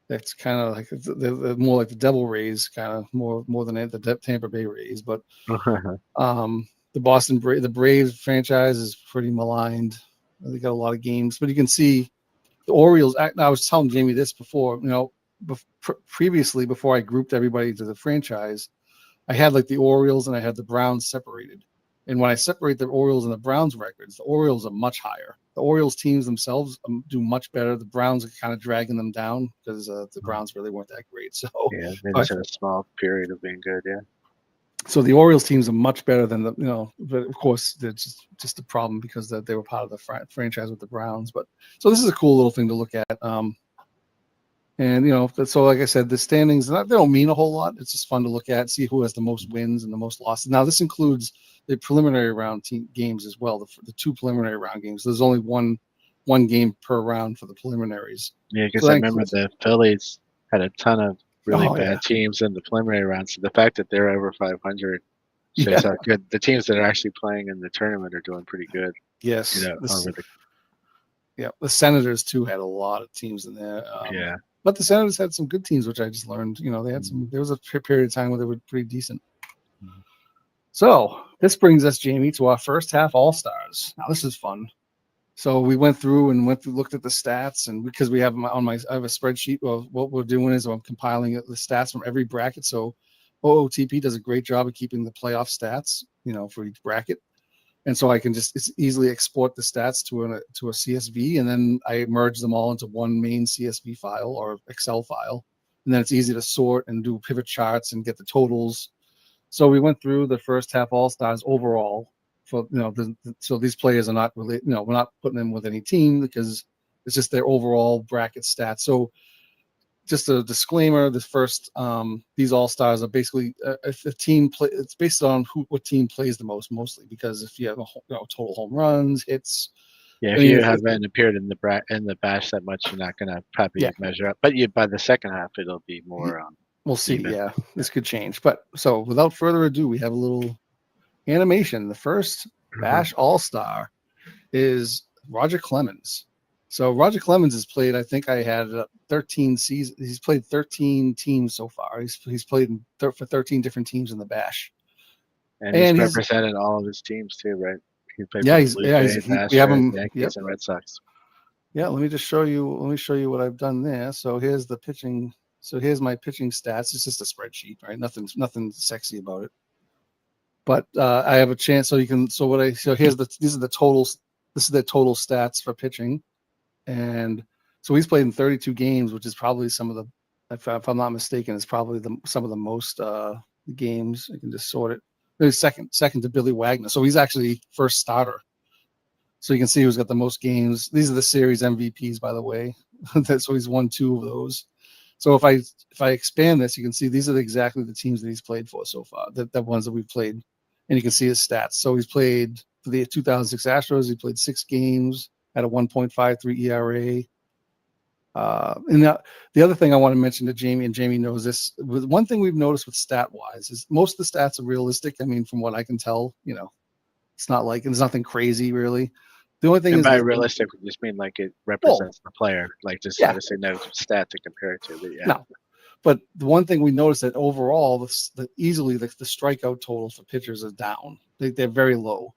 [SPEAKER 1] That's kind of like they're more like the Devil Rays, kind of more than the Tampa Bay Rays. But the Braves franchise is pretty maligned. They got a lot of games, but you can see the Orioles. I was telling Jamie this before. Previously, before I grouped everybody to the franchise, I had like the Orioles and I had the Browns separated. And when I separate the Orioles and the Browns records, the Orioles are much higher. The Orioles teams themselves do much better. The Browns are kind of dragging them down because the Browns really weren't that great. So
[SPEAKER 2] Yeah, they just had a small period of being good. Yeah.
[SPEAKER 1] So the Orioles teams are much better than but of course it's just a problem because they were part of the franchise with the Browns. But so this is a cool little thing to look at. And so like I said, the standings they don't mean a whole lot. It's just fun to look at, see who has the most wins and the most losses. Now this includes the preliminary round games as well. The two preliminary round games. There's only one game per round for the preliminaries.
[SPEAKER 2] Yeah, because
[SPEAKER 1] So
[SPEAKER 2] I remember the Phillies had a ton of really bad teams in the preliminary rounds. So the fact that they're over 500 shows how good the teams that are actually playing in the tournament are doing pretty good.
[SPEAKER 1] Yes. The Senators too had a lot of teams in there. But the Senators had some good teams, which I just learned. They had some. There was a period of time where they were pretty decent. Mm-hmm. So this brings us, Jamie, to our first half All-Stars. Now this is fun. So we went through, looked at the stats, and because I have a spreadsheet of what we're doing is I'm compiling the stats from every bracket. So OOTP does a great job of keeping the playoff stats, for each bracket. And so I can just easily export the stats to a CSV, and then I merge them all into one main CSV file or Excel file. And then it's easy to sort and do pivot charts and get the totals. So we went through the first half All-Stars overall. For so these players are not really, we're not putting them with any team because it's just their overall bracket stats. So just a disclaimer: these All-Stars are basically if a team it's based on what team plays the most, mostly because if you have total home runs, hits.
[SPEAKER 2] Yeah, if you haven't appeared in the bash that much, you're not gonna probably measure up. But by the second half, it'll be more.
[SPEAKER 1] We'll see. Even. Yeah, this could change. But so without further ado, we have a little animation. The first Bash All-Star is Roger Clemens. So Roger Clemens has played, I think I had 13 seasons. He's played 13 teams so far. He's played for 13 different teams in the Bash.
[SPEAKER 2] And he's represented all of his teams too, right? He played
[SPEAKER 1] for the Blue Jays,
[SPEAKER 2] we have him, Yankees, and Red Sox.
[SPEAKER 1] Yeah, let me show you what I've done there. So here's the pitching. So here's my pitching stats. It's just a spreadsheet, right? Nothing sexy about it. But I have a chance, so you can. So these are the totals. This is the total stats for pitching, and So he's played in 32 games, which is probably some of the, if I'm not mistaken, is probably some of the most games. I can just sort it. He's second to Billy Wagner. So he's actually first starter. So you can see who's got the most games. These are the series MVPs, by the way. So he's won 2 of those. So if I expand this, you can see these are exactly the teams that he's played for so far, the ones that we've played, and you can see his stats. So he's played for the 2006 Astros. He played 6 games at a 1.53 ERA. And the other thing I want to mention to Jamie, and Jamie knows this, one thing we've noticed with stat-wise is most of the stats are realistic. I mean, from what I can tell, it's not like there's nothing crazy really. The only thing
[SPEAKER 2] And
[SPEAKER 1] is
[SPEAKER 2] by
[SPEAKER 1] that,
[SPEAKER 2] realistic, we just mean like it represents the player, like just
[SPEAKER 1] yeah.
[SPEAKER 2] obviously no stat to compare it to. But yeah.
[SPEAKER 1] No. But the one thing we noticed that overall, the strikeout total for pitchers is down. They're very low.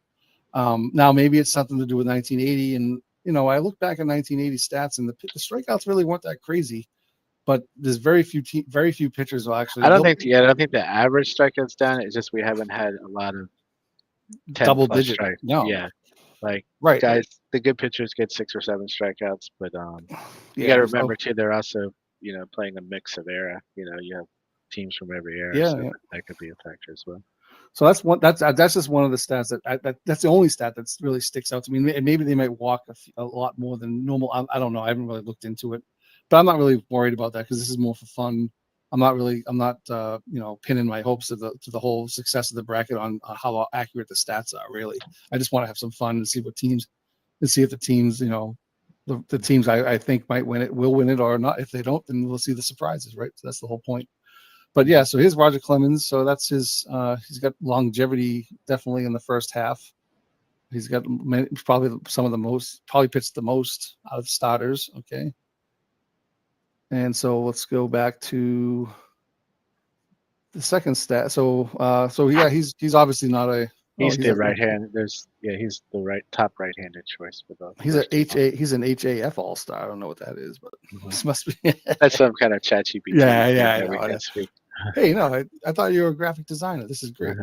[SPEAKER 1] Now maybe it's something to do with 1980, and I look back at 1980 stats, and the strikeouts really weren't that crazy. But there's very few pitchers will actually.
[SPEAKER 2] I don't think the average strikeouts down. It's just we haven't had a lot of 10
[SPEAKER 1] double
[SPEAKER 2] plus
[SPEAKER 1] digit.
[SPEAKER 2] strike.
[SPEAKER 1] No.
[SPEAKER 2] Yeah, like
[SPEAKER 1] right.
[SPEAKER 2] Guys, the good pitchers get 6 or 7 strikeouts, but you got to remember too, they're also playing a mix of era. You have teams from every era, so that could be a factor as well.
[SPEAKER 1] So that's just one of the stats that's the only stat that really sticks out to me. And maybe they might walk a lot more than normal. I don't know. I haven't really looked into it, but I'm not really worried about that because this is more for fun. I'm not pinning my hopes to the whole success of the bracket on how accurate the stats are. Really, I just want to have some fun and see if the teams, the teams I think might win it will win it or not. If they don't, then we'll see the surprises, right? So that's the whole point. But yeah, so here's Roger Clemens. So that's his. He's got longevity definitely in the first half. He's got probably pitched the most out of starters. Okay. And so let's go back to the second stat. So yeah, he's obviously not a.
[SPEAKER 2] He's the right hand. He's the top right-handed choice for the.
[SPEAKER 1] He's an HAF All-Star. I don't know what that is, but this must be.
[SPEAKER 2] That's some kind of ChatGPT.
[SPEAKER 1] Yeah. Hey, I thought you were a graphic designer. This is great.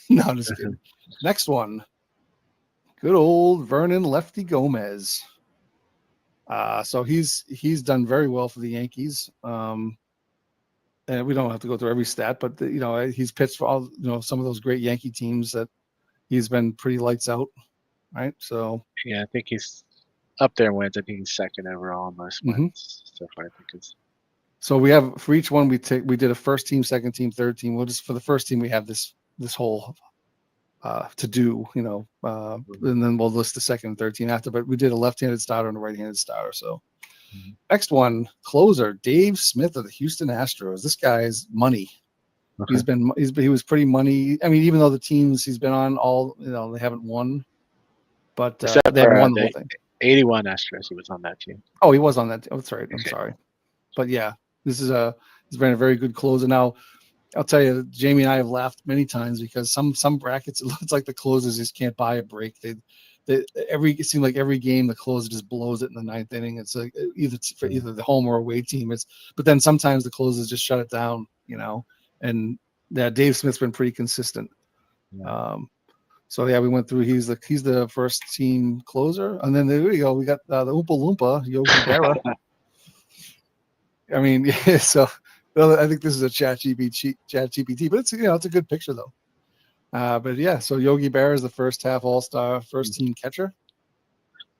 [SPEAKER 1] No, I'm just kidding. Next one. Good old Vernon Lefty Gomez. So he's done very well for the Yankees. And we don't have to go through every stat, but he's pitched for all some of those great Yankee teams that he's been pretty lights out, right? So
[SPEAKER 2] yeah, I think he's up there in wins. I think he's second overall in most wins so far. I think it's.
[SPEAKER 1] So we have for each one we did a first team, second team, third team. We'll just for the first team we have this whole to do, and then we'll list the second and third team after. But we did a left-handed starter and a right-handed starter. So next one, closer Dave Smith of the Houston Astros. This guy is money. Okay. He was pretty money. I mean, even though the teams he's been on all they haven't won, but they haven't won the whole thing.
[SPEAKER 2] 81 Astros. He was on that team.
[SPEAKER 1] Oh, he was on that. Oh, that's right. I'm sorry, but yeah. He's been a very good closer. Now, I'll tell you, Jamie and I have laughed many times because some brackets, it looks like the closers just can't buy a break. It seems like every game the closer just blows it in the ninth inning. It's like either the home or away team. But then sometimes the closers just shut it down, And yeah, Dave Smith's been pretty consistent. Yeah. So yeah, we went through. He's the first team closer, and then there we go. We got the Oompa Loompa Yogi Berra. I mean, so I think this is a ChatGPT, but it's a good picture though. But yeah, so Yogi Berra is the first half All-Star, first team catcher.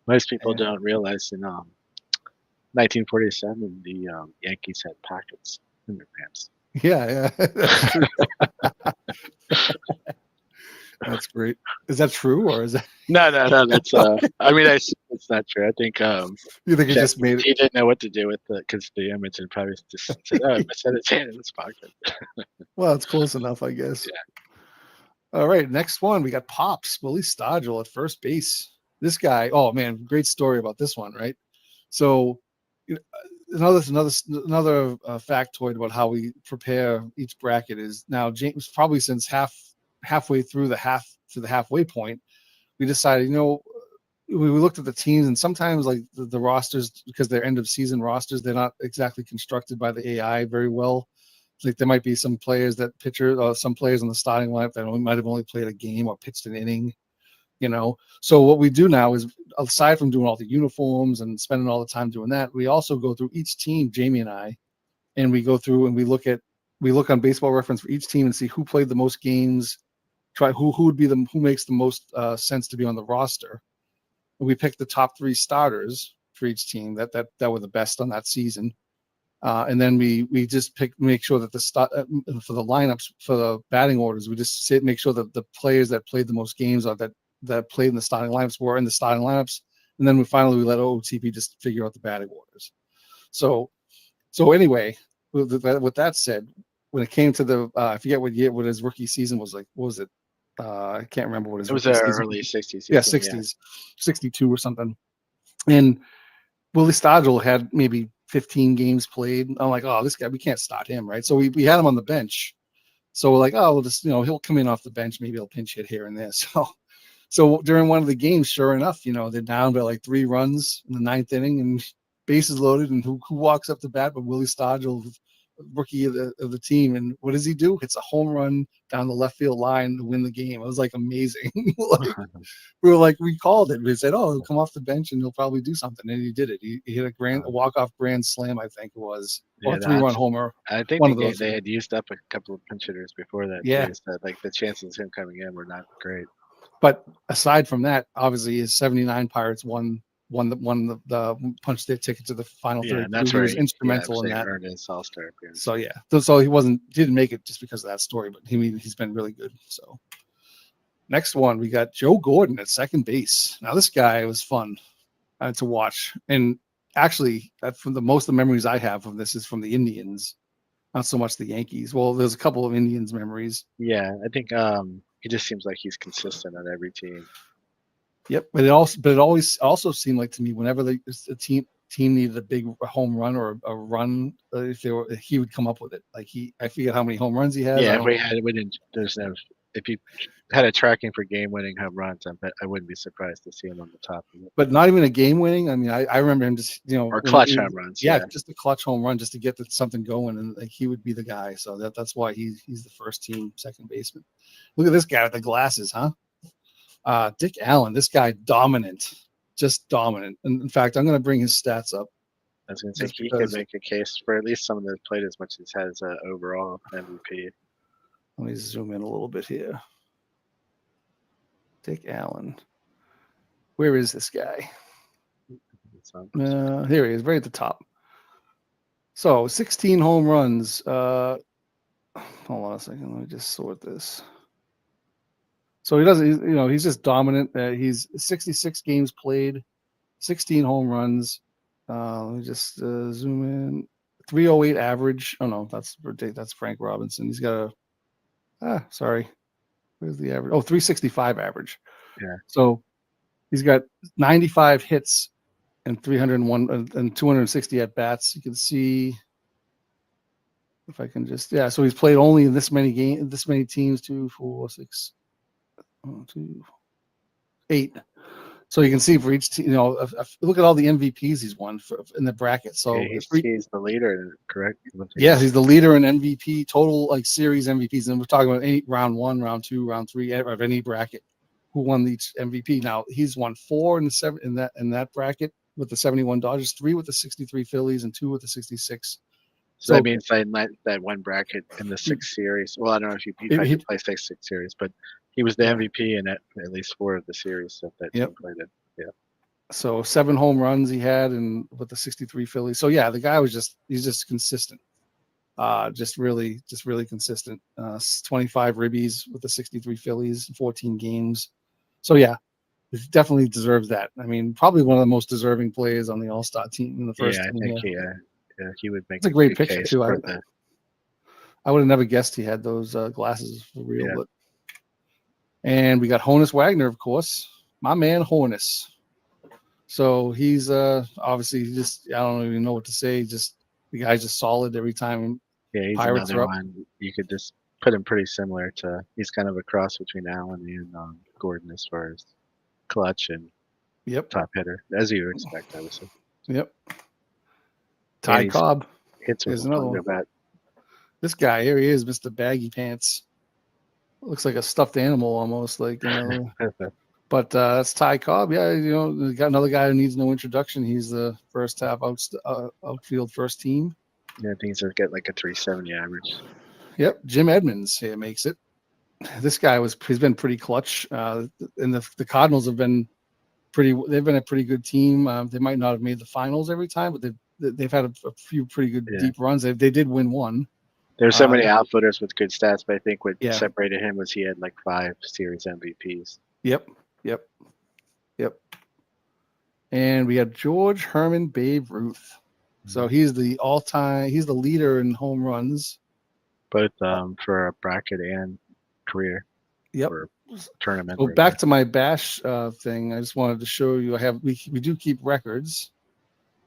[SPEAKER 2] Most people don't realize in 1947 the Yankees had pockets in their pants.
[SPEAKER 1] Yeah, that's true. That's great. Is that true or is that?
[SPEAKER 2] No. That's I mean, it's not true. I think
[SPEAKER 1] you think he just made it.
[SPEAKER 2] He didn't know what to do with it because the image and probably just said, "Oh, I set his hand in his pocket."
[SPEAKER 1] Well, it's close enough, I guess. Yeah. All right, next one we got Pops Willie Stargell at first base. This guy, oh man, great story about this one, right? So, another factoid about how we prepare each bracket is now James probably since halfway through the halfway point, we decided, we looked at the teams and sometimes like the rosters, because they're end of season rosters, they're not exactly constructed by the AI very well. Like there might be some players or some players on the starting lineup that might have only played a game or pitched an inning. So what we do now is, aside from doing all the uniforms and spending all the time doing that, we also go through each team, Jamie and I, and we go through and we look on Baseball Reference for each team and see who played the most games, try who would be who makes the most sense to be on the roster. And we pick the top 3 starters for each team that were the best on that season. And then we just make sure that for the lineups, for the batting orders, we just make sure that the players that played the most games or that played in the starting lineups were in the starting lineups. And then we let OTP just figure out the batting orders. So anyway, with that said, when it came to I forget what his rookie season was like. What was it? I can't remember what his.
[SPEAKER 2] It was
[SPEAKER 1] rookie season.
[SPEAKER 2] early 60s.
[SPEAKER 1] Yeah, 60s, 62 or something. And Willie Stargell had maybe 15 games played. I'm like, oh, this guy, we can't start him, right? So we had him on the bench. So we're like, oh, we'll just, he'll come in off the bench. Maybe he'll pinch hit here and there. So during one of the games, sure enough, they're down by like 3 runs in the 9th inning and bases loaded. And who walks up to bat but Willie Stargell, rookie of the team, and what does he do? Hits a home run down the left field line to win the game. It was like amazing. We called it. We said, oh, he'll come off the bench and he'll probably do something, and he did it. He hit a walk-off grand slam, I think it was, or 3-run homer.
[SPEAKER 2] I think they had used up a couple of pinch hitters before that.
[SPEAKER 1] Yeah,
[SPEAKER 2] so, like the chances of him coming in were not great.
[SPEAKER 1] But aside from that, obviously his 79 Pirates won the punched their ticket to the final 32.
[SPEAKER 2] And that's
[SPEAKER 1] he
[SPEAKER 2] where
[SPEAKER 1] was instrumental in that.
[SPEAKER 2] Earned his All-Star appearance.
[SPEAKER 1] So yeah, so he didn't make it just because of that story, but he's been really good. So next one, we got Joe Gordon at second base. Now this guy was fun to watch, and actually, from most of the memories I have from this is from the Indians, not so much the Yankees. Well, there's a couple of Indians memories.
[SPEAKER 2] Yeah, I think he just seems like he's consistent on every team.
[SPEAKER 1] Yep, but it always also seemed like to me whenever the team needed a big home run or a run, he would come up with it. Like I forget how many home runs he had.
[SPEAKER 2] Yeah, if you had a tracking for game-winning home runs, I wouldn't be surprised to see him on the top of it.
[SPEAKER 1] But not even a game-winning. I mean, I remember him just
[SPEAKER 2] or clutch home runs.
[SPEAKER 1] Yeah, just a clutch home run just to get something going, and like he would be the guy. So that's why he's the first team second baseman. Look at this guy with the glasses, huh? Dick Allen, this guy just dominant. And in fact, I'm going to bring his stats up.
[SPEAKER 2] I was going to say he could make a case for at least someone that played as much as has overall MVP.
[SPEAKER 1] Let me zoom in a little bit here. Dick Allen. Where is this guy? Here he is, right at the top. So 16 home runs. Hold on a second. Let me just sort this. So he's just dominant. He's 66 games played, 16 home runs. Let me just zoom in. 308 average. Oh no, that's Frank Robinson. He's got sorry. Where's the average? Oh, 365 average.
[SPEAKER 2] Yeah. So
[SPEAKER 1] he's got 95 hits and 301 and 260 at bats. You can see if I can just So he's played only in this many teams. 2, 4, 6. 2, 8. So you can see for each team, look at all the MVPs he's won in the bracket. So
[SPEAKER 2] he's the leader, correct?
[SPEAKER 1] Yeah, he's the leader in MVP total, like series MVPs. And we're talking about round 1, round 2, round 3 of any bracket. Who won each MVP? Now he's won 4 in that bracket with the 71 Dodgers, 3 with the 63 Phillies, and 2 with the 66.
[SPEAKER 2] So that means that one bracket in the 6 series. Well, I don't know if he play 6 series, but he was the MVP in at least 4 of the series that he played in. Yeah. So
[SPEAKER 1] 7 home runs he had with the 63 Phillies. So yeah, the guy he's just consistent. Just really consistent. 25 ribbies with the 63 Phillies, 14 games. So yeah, he definitely deserves that. I mean, probably one of the most deserving players on the All-Star team in the first team.
[SPEAKER 2] I think he would make.
[SPEAKER 1] It's a great picture too. I would have never guessed he had those glasses for real. Yeah. And we got Honus Wagner, of course, my man Honus. So he's obviously I don't even know what to say. Just the guy's just solid every time.
[SPEAKER 2] Yeah, he's
[SPEAKER 1] Pirates
[SPEAKER 2] another one. You could just put him pretty similar to. He's kind of a cross between Allen and Gordon as far as clutch and top hitter, as you would expect, obviously.
[SPEAKER 1] Yep. Ty Cobb.
[SPEAKER 2] Hits with another one.
[SPEAKER 1] This guy, here he is, Mr. Baggy Pants. Looks like a stuffed animal almost, like But that's Ty Cobb. Yeah, we got another guy who needs no introduction. He's the first half outfield first team.
[SPEAKER 2] Yeah, things that get like a 370 average.
[SPEAKER 1] Yep, Jim Edmonds here makes it. This guy he's been pretty clutch. And the Cardinals have been they've been a pretty good team. They might not have made the finals every time, but they've had a few pretty good deep runs. They did win one.
[SPEAKER 2] There's so many outfielders with good stats, but I think what
[SPEAKER 1] Yeah.
[SPEAKER 2] separated him was he had like 5 series MVPs.
[SPEAKER 1] Yep. And we have George Herman Babe Ruth. So he's the leader in home runs.
[SPEAKER 2] Both for a bracket and career.
[SPEAKER 1] Yep.
[SPEAKER 2] Or tournament.
[SPEAKER 1] Well, back to my bash thing. I just wanted to show you. We do keep records.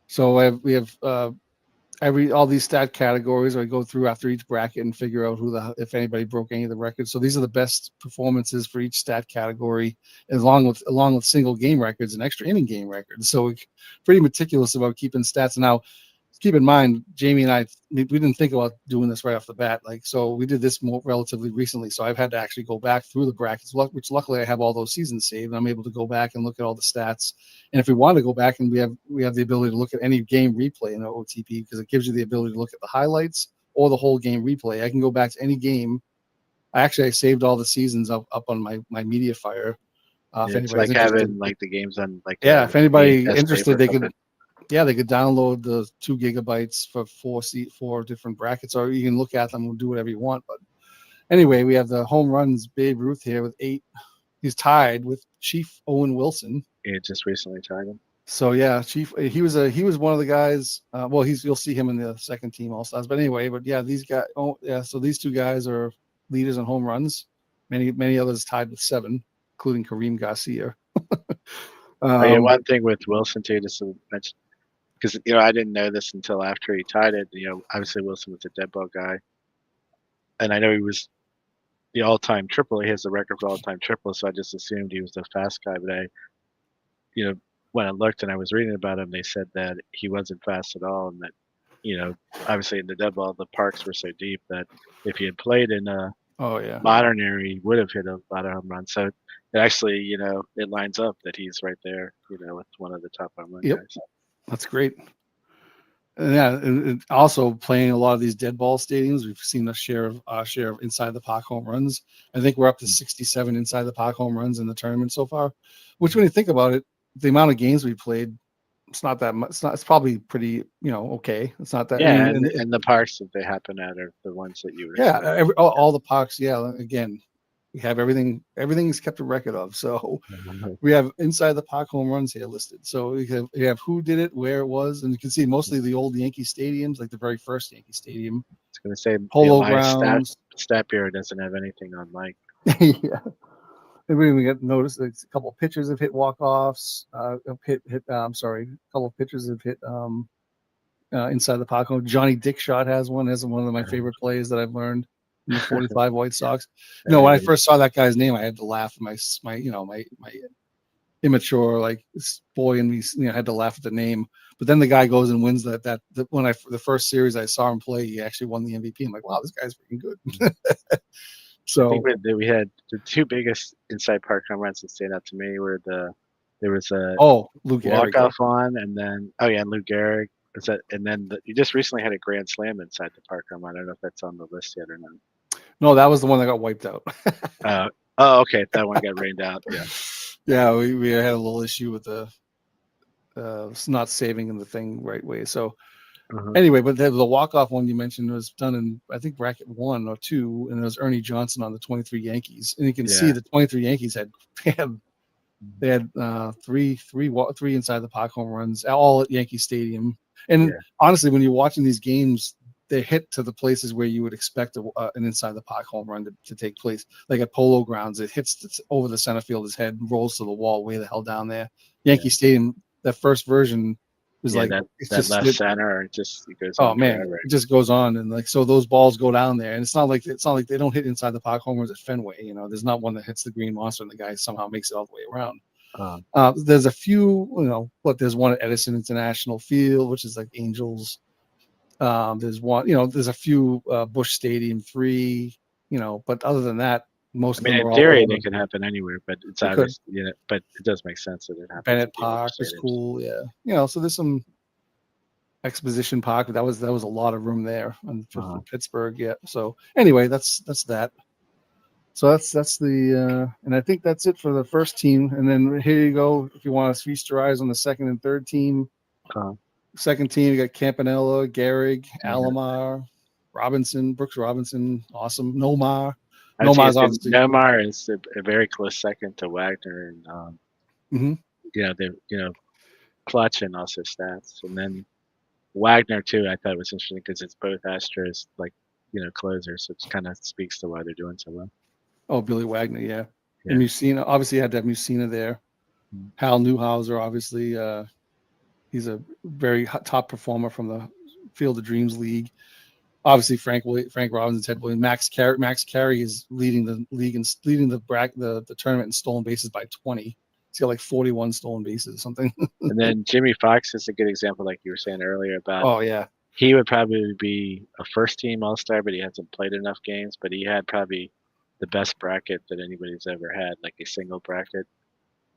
[SPEAKER 1] So we have all these stat categories. I go through after each bracket and figure out if anybody broke any of the records. So these are the best performances for each stat category, along with single game records and extra inning game records. So we're pretty meticulous about keeping stats. Now, keep in mind, Jamie and I, we didn't think about doing this right off the bat. So we did this more relatively recently. So I've had to actually go back through the brackets, which luckily I have all those seasons saved. And I'm able to go back and look at all the stats. And if we want to go back, and we have the ability to look at any game replay in our OTP, because it gives you the ability to look at the highlights or the whole game replay. I can go back to any game. I saved all the seasons up on my MediaFire.
[SPEAKER 2] It's like having like the games on like
[SPEAKER 1] if anybody interested, they could. Yeah, they could download the 2 gigabytes for 4 different brackets, or you can look at them and do whatever you want. But anyway, we have the home runs Babe Ruth here with 8. He's tied with Chief Owen Wilson.
[SPEAKER 2] Yeah, just recently tied him.
[SPEAKER 1] So yeah, Chief. He was one of the guys. You'll see him in the second team All Stars. But anyway, these guys. Oh yeah, so these 2 guys are leaders in home runs. Many others tied with 7, including Kareem Garcia.
[SPEAKER 2] One thing with Wilson too, just to mention, because I didn't know this until after he tied it. Obviously Wilson was a dead ball guy, and I know he was the all-time triple. He has the record for all-time triple, so I just assumed he was the fast guy. But when I looked and I was reading about him, they said that he wasn't fast at all, and that obviously in the dead ball the parks were so deep that if he had played in a modern era, he would have hit a lot of home runs. So it actually, it lines up that he's right there, with one of the top home run guys.
[SPEAKER 1] That's great. And and also playing a lot of these dead ball stadiums, we've seen a share of inside the park home runs. I think we're up to 67 inside the park home runs in the tournament so far, which when you think about it, the amount of games we played, it's not that much. It's probably pretty, okay. It's not that.
[SPEAKER 2] Yeah, and the parks that they happen at are the ones that you.
[SPEAKER 1] Yeah, all the parks. Yeah, again, we have everything. Everything's kept a record of. So we have inside the park home runs here listed. So we have who did it, where it was, and you can see mostly the old Yankee stadiums, like the very first Yankee Stadium.
[SPEAKER 2] I was going to say
[SPEAKER 1] Polo Grounds.
[SPEAKER 2] Stat Bureau doesn't have anything on Mike.
[SPEAKER 1] Yeah. And we got noticed a couple of pitchers have hit walk-offs. A couple of pitchers have hit inside the park home. Johnny Dickshot has one. That's one of my favorite plays that I've learned in the 45 White Sox. When I first saw that guy's name, I had to laugh. My immature boy in me, had to laugh at the name. But then the guy goes and wins the first series I saw him play, he actually won the MVP. I'm like, wow, this guy's freaking good. So
[SPEAKER 2] I think we had the 2 biggest inside park home runs that stand out to me were there was a
[SPEAKER 1] Lou Gehrig
[SPEAKER 2] walk-off one, and then Lou Gehrig. And then you just recently had a grand slam inside the park home run. I don't know if that's on the list yet or not.
[SPEAKER 1] No, that was the one that got wiped out.
[SPEAKER 2] Okay, that one got rained out. Yeah.
[SPEAKER 1] Yeah, we had a little issue with the not saving the thing right way. So anyway, but the walk-off one you mentioned was done in, I think, bracket 1 or 2, and it was Ernie Johnson on the 23 Yankees. And you can see the 23 Yankees had 3 inside the park home runs, all at Yankee Stadium. And honestly, when you're watching these games, they hit to the places where you would expect an inside the park home run to take place. Like at Polo Grounds, it hits over the center fielder's head, rolls to the wall, way the hell down there. Yankee Stadium, that first version was
[SPEAKER 2] that left center. It goes.
[SPEAKER 1] Oh man, it just goes on, and so those balls go down there, and it's not like they don't hit inside the park home runs at Fenway. There's not one that hits the green monster and the guy somehow makes it all the way around. There's a few, there's one at Edison International Field, which is like Angels. There's one, there's a few Busch Stadium 3, but other than that, Most
[SPEAKER 2] I
[SPEAKER 1] of
[SPEAKER 2] mean,
[SPEAKER 1] them
[SPEAKER 2] in
[SPEAKER 1] are all
[SPEAKER 2] theory,
[SPEAKER 1] over.
[SPEAKER 2] they could happen anywhere, but it's
[SPEAKER 1] They could.
[SPEAKER 2] obvious, but it does make sense that it happens.
[SPEAKER 1] Bennett
[SPEAKER 2] at the older
[SPEAKER 1] Park is
[SPEAKER 2] stadiums.
[SPEAKER 1] cool. Yeah. So there's some Exposition Park. That was a lot of room there for Pittsburgh. Yeah. So anyway, that's that. So that's the and I think that's it for the first team. And then here you go. If you want to feast your eyes on the second and third team. Second team, you got Campanella, Gehrig, Alomar, Robinson, Brooks Robinson, awesome. Nomar. Nomar's obviously
[SPEAKER 2] Nomar is a very close second to Wagner, and clutch and also stats. And then Wagner too, I thought was interesting because it's both Astros closers, so it kind of speaks to why they're doing so well.
[SPEAKER 1] Oh, Billy Wagner, yeah. And Musina, obviously you had to have Musina there.
[SPEAKER 2] Mm-hmm.
[SPEAKER 1] Hal Newhouser, obviously, he's a very top performer from the Field of Dreams League. Obviously, Frank Robinson, Ted Williams, Max Carey is leading the league and leading the tournament in stolen bases by 20. He's got like 41 stolen bases or something.
[SPEAKER 2] And then Jimmy Fox is a good example, like you were saying earlier about.
[SPEAKER 1] Oh yeah,
[SPEAKER 2] he would probably be a first-team All-Star, but he hasn't played enough games. But he had probably the best bracket that anybody's ever had, like a single bracket.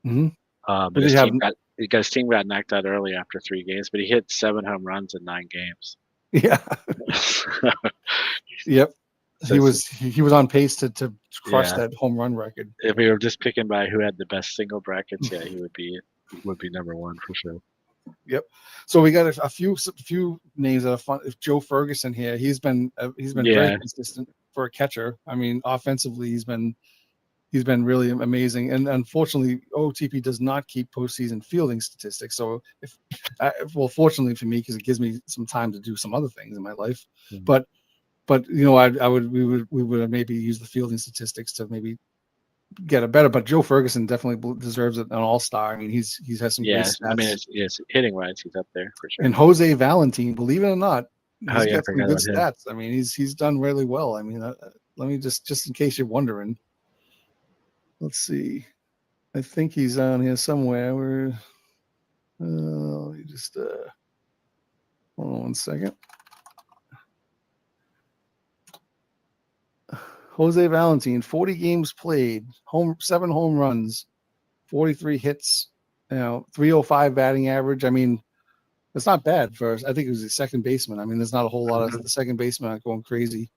[SPEAKER 1] Mm-hmm.
[SPEAKER 2] But his team got knocked out early after 3 games, but he hit 7 home runs in 9 games.
[SPEAKER 1] Yeah. Yep. He was on pace to crush that home run record.
[SPEAKER 2] If we were just picking by who had the best single brackets, he would be number 1 for sure.
[SPEAKER 1] Yep. So we got a few names that are fun. Joe Ferguson here, he's been very consistent for a catcher. I mean, offensively, he's been really amazing. And unfortunately, OTP does not keep postseason fielding statistics. So fortunately for me, because it gives me some time to do some other things in my life. Mm-hmm. But we would maybe use the fielding statistics to maybe get a better. But Joe Ferguson definitely deserves an all-star. I mean, he's has some great stats.
[SPEAKER 2] I mean, it's hitting wise, he's up there for sure.
[SPEAKER 1] And Jose Valentin, believe it or not, he's got some good stats. I mean, he's done really well. I mean, let me just in case you're wondering. Let's see. I think he's on here somewhere. Hold on 1 second. Jose Valentin, 40 games played, 7 home runs, 43 hits, 305 batting average. I mean, it's not bad for us. I think it was a second baseman. I mean, there's not a whole lot of the second baseman going crazy.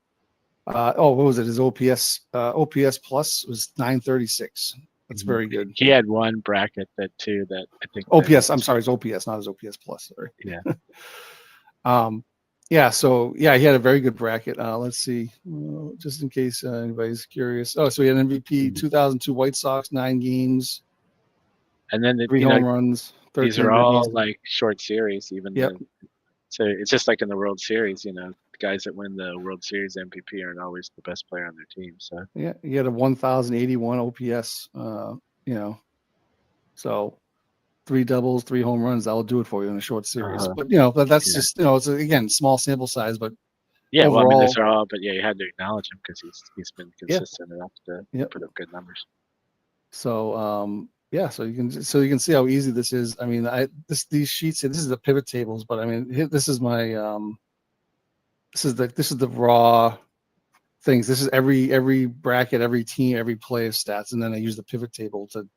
[SPEAKER 1] What was it? His OPS plus was 936. That's very good.
[SPEAKER 2] He had one bracket that I think.
[SPEAKER 1] OPS. I'm sorry, it's OPS, not his OPS plus. Sorry.
[SPEAKER 2] Yeah.
[SPEAKER 1] So he had a very good bracket. Let's see, just in case anybody's curious. Oh, so he had MVP 2002 White Sox, 9 games,
[SPEAKER 2] and then
[SPEAKER 1] 3 home runs.
[SPEAKER 2] These are all like short series, even. Yep. So it's just like in the World Series, the guys that win the World Series MVP aren't always the best player on their team. So
[SPEAKER 1] yeah, he had a 1,081 OPS. So 3 doubles, 3 home runs. That'll do it for you in a short series. But that's just it's again small sample size. But
[SPEAKER 2] overall, well, I mean, these are all. But you had to acknowledge him because he's been consistent enough to put up good numbers.
[SPEAKER 1] So so you can see how easy this is. I mean, these sheets here, this is the pivot tables, but I mean, this is my this is the raw things. This is every bracket, every team, every player stats, and then I use the pivot table to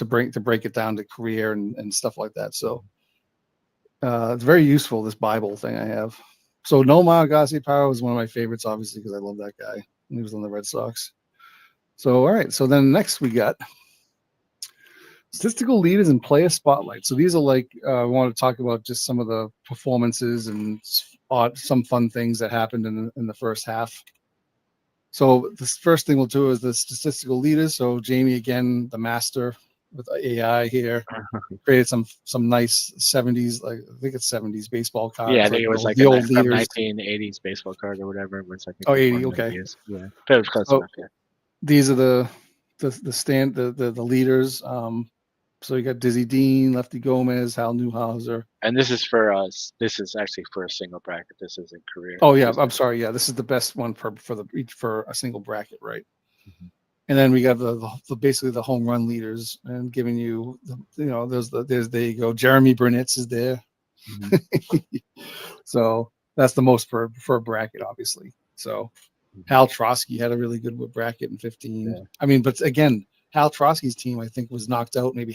[SPEAKER 1] break it down to career and stuff like that. So it's very useful, this Bible thing I have. So Nomar Garciaparra was one of my favorites, obviously, because I love that guy. He was on the Red Sox. So all right, so then next we got statistical leaders and player spotlight. So these are like I want to talk about just some of the performances and some fun things that happened in the first half. So the first thing we'll do is the statistical leaders. So Jamie, again, the master with AI here, created some nice 70s, like I think it's 70s baseball cards.
[SPEAKER 2] Yeah, I think it was like the old leaders. 1980s baseball card or whatever. It was, I think,
[SPEAKER 1] 80, okay.
[SPEAKER 2] Yeah, but it was close enough. Yeah.
[SPEAKER 1] These are the leaders. So you got Dizzy Dean, Lefty Gomez, Hal Newhouser.
[SPEAKER 2] And this is for us. This is actually for a single bracket. This isn't career.
[SPEAKER 1] Oh yeah, I'm sorry. Yeah, this is the best one for a single bracket, right? Mm-hmm. And then we got the basically the home run leaders, and giving you there you go. Jeremy Burnitz is there. Mm-hmm. So that's the most for a bracket, obviously. So Hal Trotsky had a really good bracket in 15.
[SPEAKER 2] Yeah.
[SPEAKER 1] I mean, but again, Hal Trotsky's team, I think, was knocked out maybe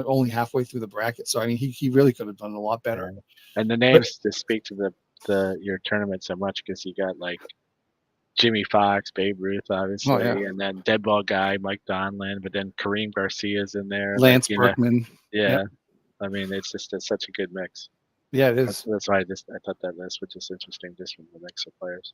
[SPEAKER 1] only halfway through the bracket. So I mean, he really could have done a lot better.
[SPEAKER 2] Yeah. And the names just speak to your tournament so much because you got like Jimmy Fox, Babe Ruth, obviously,
[SPEAKER 1] Oh, yeah.
[SPEAKER 2] and then dead ball guy Mike Donlin, but then Kareem Garcia's in there.
[SPEAKER 1] Lance
[SPEAKER 2] like, you know,
[SPEAKER 1] Berkman.
[SPEAKER 2] yeah.
[SPEAKER 1] Yep.
[SPEAKER 2] I mean, it's such a good mix.
[SPEAKER 1] Yeah, it is.
[SPEAKER 2] That's why I thought that list was just interesting, just from the mix of players.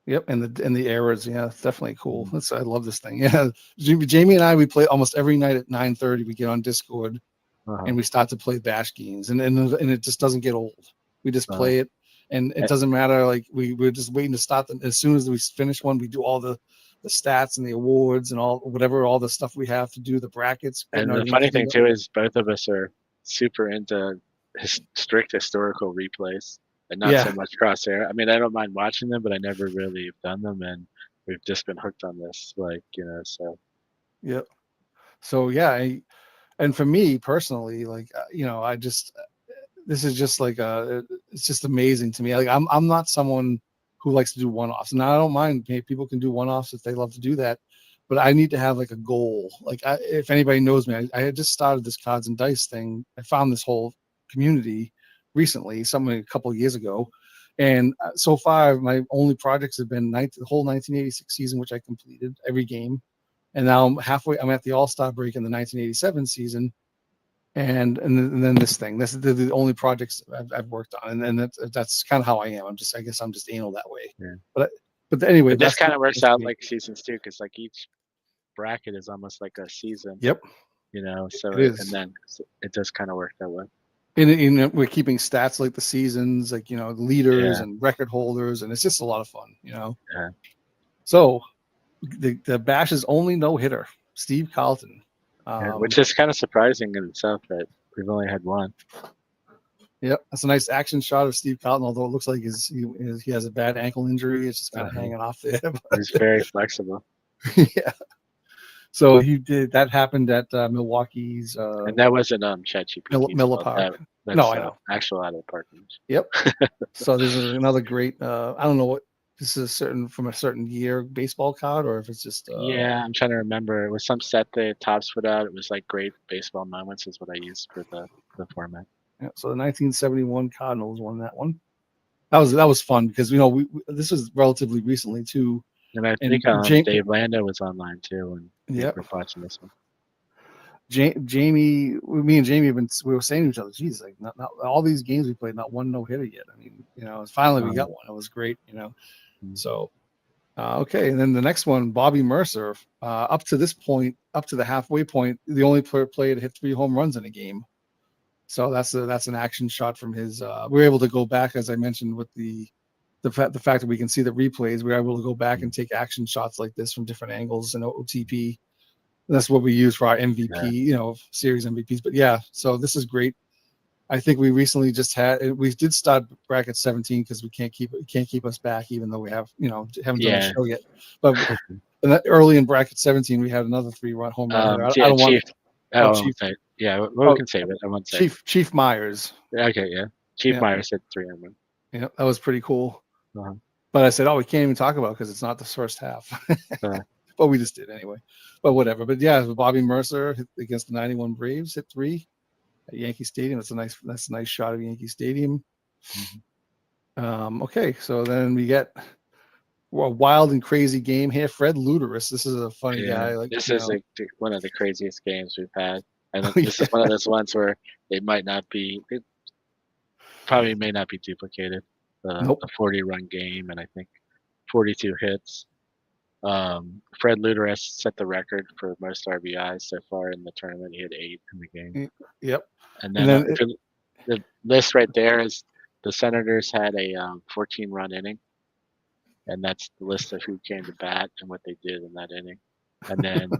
[SPEAKER 1] Yep, and the eras, yeah, it's definitely cool. I love this thing. Yeah, Jamie and I, we play almost every night at 9:30. We get on Discord and we start to play bash games, and it just doesn't get old. We just play it, and it doesn't matter. Like we're just waiting to start them. As soon as we finish one, we do all the stats and the awards and all the stuff we have to do, the brackets.
[SPEAKER 2] And the funny thing too is both of us are super into strict historical replays. And not so much crosshair. I mean, I don't mind watching them, but I never really have done them, and we've just been hooked on this, so.
[SPEAKER 1] Yep. So yeah, and for me personally, like I just this is just like it's just amazing to me. Like I'm not someone who likes to do one-offs, and I don't mind. People can do one-offs if they love to do that, but I need to have like a goal. Like if anybody knows me, I had just started this cards and dice thing. I found this whole community recently, a couple of years ago, and so far my only projects have been the whole 1986 season, which I completed every game, and now I'm at the All-Star break in the 1987 season, and then this thing. This is the only projects I've worked on, and that's kind of how I am. I guess I'm just anal that way.
[SPEAKER 2] Yeah.
[SPEAKER 1] But anyway,
[SPEAKER 2] this kind of works out like seasons too, because like each bracket is almost like a season.
[SPEAKER 1] Yep.
[SPEAKER 2] So and then it does kind of work that way.
[SPEAKER 1] And we're keeping stats like the seasons, like leaders and record holders, and it's just a lot of fun,
[SPEAKER 2] Yeah.
[SPEAKER 1] So the Bash's only no hitter, Steve Carlton,
[SPEAKER 2] which is kind of surprising in itself that we've only had one.
[SPEAKER 1] Yep, that's a nice action shot of Steve Carlton. Although it looks like he has a bad ankle injury, it's just kind of hanging off there.
[SPEAKER 2] He's very flexible.
[SPEAKER 1] Yeah. So that happened at Milwaukee's.
[SPEAKER 2] And that wasn't ChatGPT.
[SPEAKER 1] Miller Park.
[SPEAKER 2] That's,
[SPEAKER 1] no, I know.
[SPEAKER 2] Actual out of the park.
[SPEAKER 1] Yep. So this is another great. I don't know what this is from a certain year baseball card, or if it's just.
[SPEAKER 2] Yeah, I'm trying to remember. It was some set that Topps put out. It was like great baseball moments is what I used for the format.
[SPEAKER 1] Yeah. So the 1971 Cardinals won that one. That was fun because this was relatively recently too.
[SPEAKER 2] And I think Dave Landa was online too, and we were watching this one.
[SPEAKER 1] Jamie, me and Jamie we were saying to each other, geez, like not all these games we played, not one no hitter yet. I mean, finally we got one. It was great, So, okay, and then the next one, Bobby Mercer. Up to this point, up to the halfway point, the only player to hit 3 home runs in a game. So that's an action shot from his. We were able to go back, as I mentioned, with the fact that we can see the replays. We were able to go back and take action shots like this from different angles and OTP. That's what we use for our MVP, series MVPs. But yeah, so this is great. I think we recently we did start bracket 17 because we can't keep us back, even though we have, haven't done a show yet. But early in bracket 17, we had another 3-run home run. I don't want
[SPEAKER 2] Chief. Yeah, we can save it. I won't say
[SPEAKER 1] Chief Myers.
[SPEAKER 2] Okay, yeah. Chief Myers hit 3 home run.
[SPEAKER 1] Yeah, that was pretty cool.
[SPEAKER 2] Uh-huh.
[SPEAKER 1] But I said, we can't even talk about it because it's not the first half. But we just did anyway. But whatever. But yeah, Bobby Mercer against the 91 Braves hit 3 at Yankee Stadium. That's a nice shot of Yankee Stadium. Mm-hmm. Okay, so then we get a wild and crazy game here. Fred Luderus. This is a funny guy. Like
[SPEAKER 2] this is one of the craziest games we've had. And this is one of those ones where it probably may not be duplicated.
[SPEAKER 1] Nope.
[SPEAKER 2] A 40-run game, and I think 42 hits. Fred Luderus set the record for most RBIs so far in the tournament. He had 8 in the game.
[SPEAKER 1] Yep.
[SPEAKER 2] And then the list right there is the Senators had a 14-run inning, and that's the list of who came to bat and what they did in that inning. And then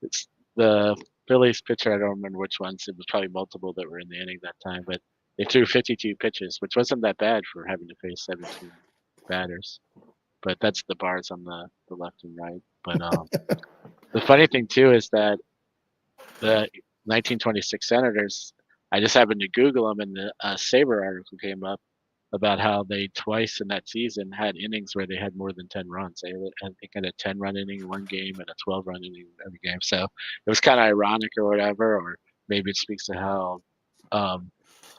[SPEAKER 2] it's the Phillies pitcher. I don't remember which ones. It was probably multiple that were in the inning that time, but they threw 52 pitches, which wasn't that bad for having to face 17 batters. But that's the bars on the left and right. But the funny thing too is that the 1926 Senators, I just happened to Google them, and the Saber article came up about how they twice in that season had innings where they had more than 10 runs. They I think had a 10-run inning in one game and a 12-run inning every game. So it was kind of ironic or whatever, or maybe it speaks to how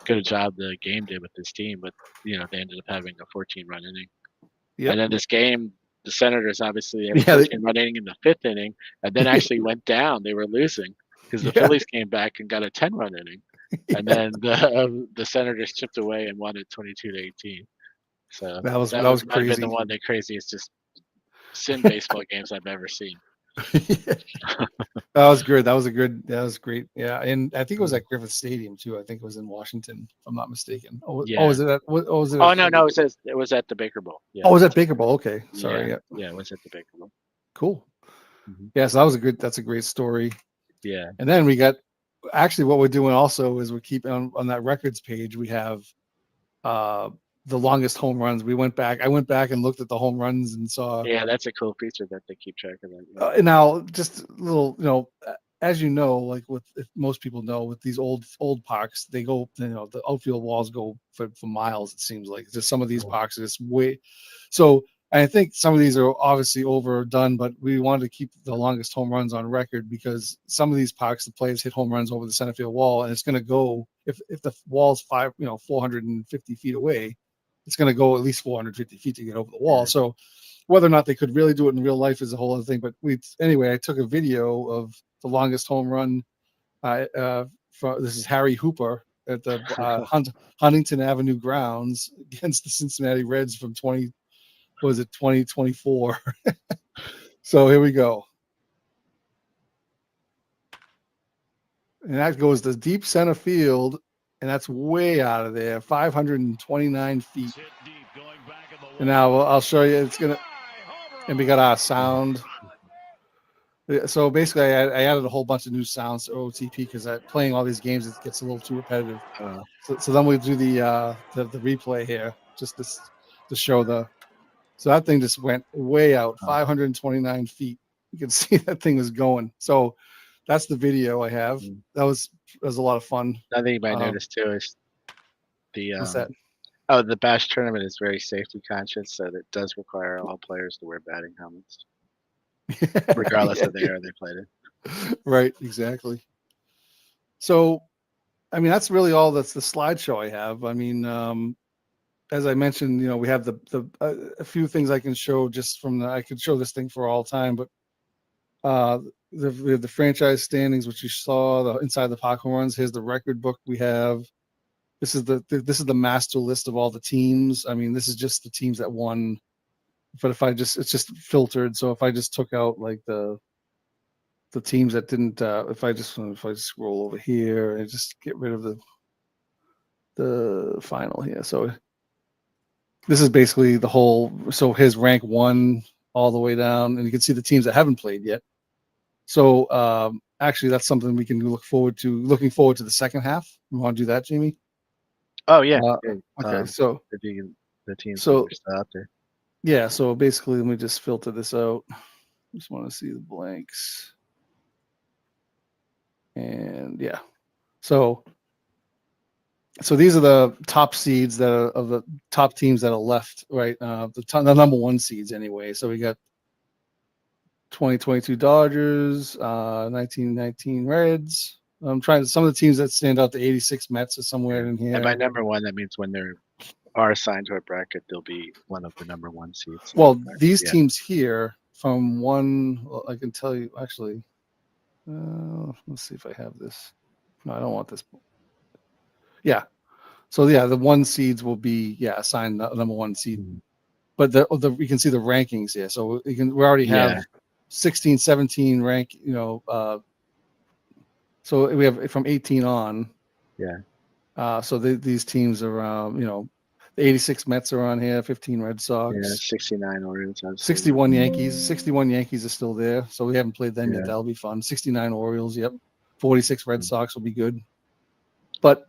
[SPEAKER 2] good a job the game did with this team. But they ended up having a 14-run inning.
[SPEAKER 1] Yep.
[SPEAKER 2] And then this game, the Senators obviously had a
[SPEAKER 1] Yeah,
[SPEAKER 2] 14-run inning in the 5th inning, and then actually went down. They were losing because the Phillies came back and got a 10-run inning. And then the Senators chipped away and won it 22-18. So
[SPEAKER 1] that was
[SPEAKER 2] might have been
[SPEAKER 1] crazy.
[SPEAKER 2] the one of the craziest just sim baseball games I've ever seen.
[SPEAKER 1] That was good. That was great. Yeah, and I think it was at Griffith Stadium too. I think it was in Washington, if I'm not mistaken.
[SPEAKER 2] Yeah.
[SPEAKER 1] Was it at? Was it?
[SPEAKER 2] Oh no, it was at the Baker Bowl. Yeah.
[SPEAKER 1] Oh, was it Baker Bowl? Okay, sorry.
[SPEAKER 2] Yeah,
[SPEAKER 1] Yeah,
[SPEAKER 2] it was at the Baker Bowl.
[SPEAKER 1] cool.
[SPEAKER 2] Mhm.
[SPEAKER 1] Yeah, so that's a great story.
[SPEAKER 2] Yeah.
[SPEAKER 1] And then we got actually what we're doing also is we're keeping on that records page. We have the longest home runs. I went back and looked at the home runs and saw.
[SPEAKER 2] Yeah, that's a cool feature that they keep track of that. Yeah.
[SPEAKER 1] Now, just a little, as you know, like if most people know, with these old parks, they go, the outfield walls go for miles. It seems like just some of these parks are just way. So I think some of these are obviously overdone, but we wanted to keep the longest home runs on record because some of these parks, the players hit home runs over the center field wall, and it's going to go if the wall's 450 feet away, it's going to go at least 450 feet to get over the wall.
[SPEAKER 2] Yeah.
[SPEAKER 1] So whether or not they could really do it in real life is a whole other thing. But I took a video of the longest home run. This is Harry Hooper at the Huntington Avenue grounds against the Cincinnati Reds from 2024. So here we go. And that goes to deep center field, and that's way out of there, 529 feet. And now I'll show you. And we got our sound. So basically, I added a whole bunch of new sounds to OTP because playing all these games, it gets a little too repetitive. So then we do the replay here just to show So that thing just went way out, 529 feet. You can see that thing was going. So that's the video I have. That was a lot of fun.
[SPEAKER 2] I think you might notice too is
[SPEAKER 1] What's that?
[SPEAKER 2] Oh, the Bash tournament is very safety conscious, so that does require all players to wear batting helmets, regardless of the era they played in.
[SPEAKER 1] Right, exactly. So, I mean, that's really all. That's the slideshow I have. I mean, as I mentioned, we have a few things I can show just from I could show this thing for all time, but we have the franchise standings, which you saw the inside the pocket runs. Here's the record book we have. This is the master list of all the teams. I mean, this is just the teams that won. But it's just filtered. So if I just took out like the teams that didn't, if I just scroll over here and just get rid of the final here. So this is basically the whole. So his rank 1 all the way down, and you can see the teams that haven't played yet. So actually, that's something we can look forward to. Looking forward to the second half. You want to do that, Jamie?
[SPEAKER 2] Oh yeah.
[SPEAKER 1] Okay. So
[SPEAKER 2] the teams
[SPEAKER 1] so
[SPEAKER 2] are still out there.
[SPEAKER 1] Yeah. So basically, let me just filter this out. Just want to see the blanks. And yeah. So these are the top seeds of the top teams that are left, right? The number 1 seeds anyway. So we got 2022 Dodgers, 1919 Reds. I'm trying some of the teams that stand out. The 86 Mets are somewhere in here.
[SPEAKER 2] And by number 1, that means when they are assigned to a bracket, they'll be one of the number 1 seeds.
[SPEAKER 1] Well, these teams here from 1, well, I can tell you actually. Let's see if I have this. No, I don't want this. Yeah. So yeah, the 1 seeds will be assigned the number 1 seed.
[SPEAKER 2] Mm-hmm.
[SPEAKER 1] But you can see the rankings here. So we already have 16, 17 rank. So we have from 18 on.
[SPEAKER 2] Yeah.
[SPEAKER 1] So these teams are the 86 Mets are on here, 15 Red Sox.
[SPEAKER 2] Yeah, 69 Orioles.
[SPEAKER 1] 61 Yankees. 61 Yankees are still there. So we haven't played them yet. That'll be fun. 69 Orioles. Yep. 46 Red Sox will be good. But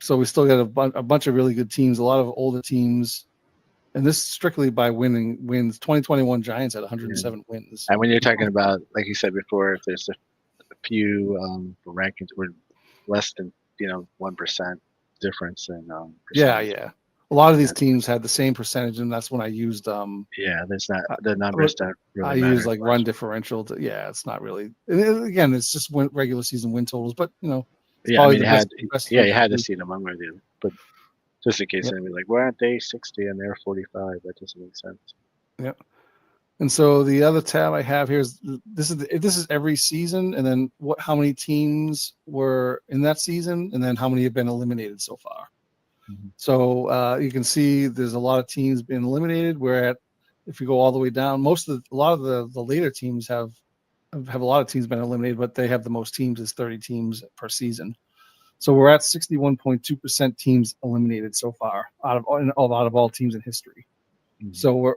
[SPEAKER 1] so we still got a bunch of really good teams, a lot of older teams, and this strictly by wins. 2021 Giants had 107 wins.
[SPEAKER 2] And when you're talking about, like you said before, if there's a few rankings were less than 1% difference in
[SPEAKER 1] yeah, a lot of these teams had the same percentage, and that's when I used
[SPEAKER 2] Yeah, there's not the numbers don't really
[SPEAKER 1] I
[SPEAKER 2] matter
[SPEAKER 1] use
[SPEAKER 2] as
[SPEAKER 1] like
[SPEAKER 2] much.
[SPEAKER 1] run differential. Yeah, it's not really. Again, it's just regular season win totals, but it's
[SPEAKER 2] Yeah, I
[SPEAKER 1] probably
[SPEAKER 2] mean,
[SPEAKER 1] the best thing
[SPEAKER 2] you
[SPEAKER 1] to
[SPEAKER 2] had to
[SPEAKER 1] do.
[SPEAKER 2] see them one way or the other. But just in case
[SPEAKER 1] Yep.
[SPEAKER 2] anybody like, why aren't they 60 and they're 45? That doesn't make sense.
[SPEAKER 1] Yep. And so the other tab I have here is this is every season, and then how many teams were in that season, and then how many have been eliminated so far.
[SPEAKER 2] Mhm.
[SPEAKER 1] So you can see there's a lot of teams being eliminated. If you go all the way down, a lot of the later teams have a lot of teams been eliminated, but they have the most teams is 30 teams per season. So we're at 61.2% teams eliminated so far out of all teams in history.
[SPEAKER 2] Mhm.
[SPEAKER 1] So we're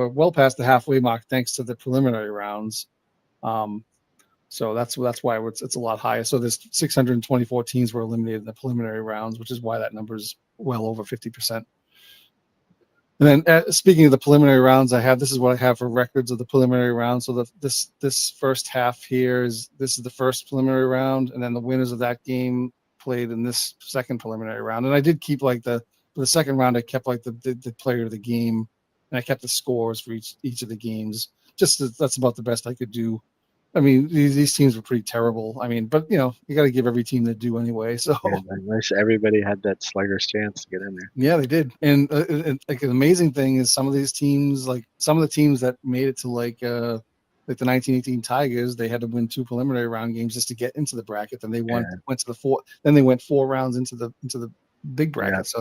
[SPEAKER 1] well past the halfway mark thanks to the preliminary rounds. So that's why it's a lot higher. So there's 624 teams were eliminated in the preliminary rounds, which is why that number is well over 50%. And then speaking of the preliminary rounds, this is what I have for records of the preliminary round. So this first half here this is the first preliminary round, and then the winners of that game played in this second preliminary round. And I did keep for the second round, I kept the player of the game, and I kept the scores for each of the games. That's about the best I could do. I mean, these teams were pretty terrible. I mean, but you got to give every team their due anyway. So
[SPEAKER 2] Yeah, I wish everybody had that slugger's chance to get in there.
[SPEAKER 1] yeah, they did. And like an amazing thing is some of these teams, like some of the teams that made it to like the 1918 Tigers, they had to win 2 preliminary round games just to get into the bracket. Then they went to the 4. Then they went 4 rounds into the big bracket.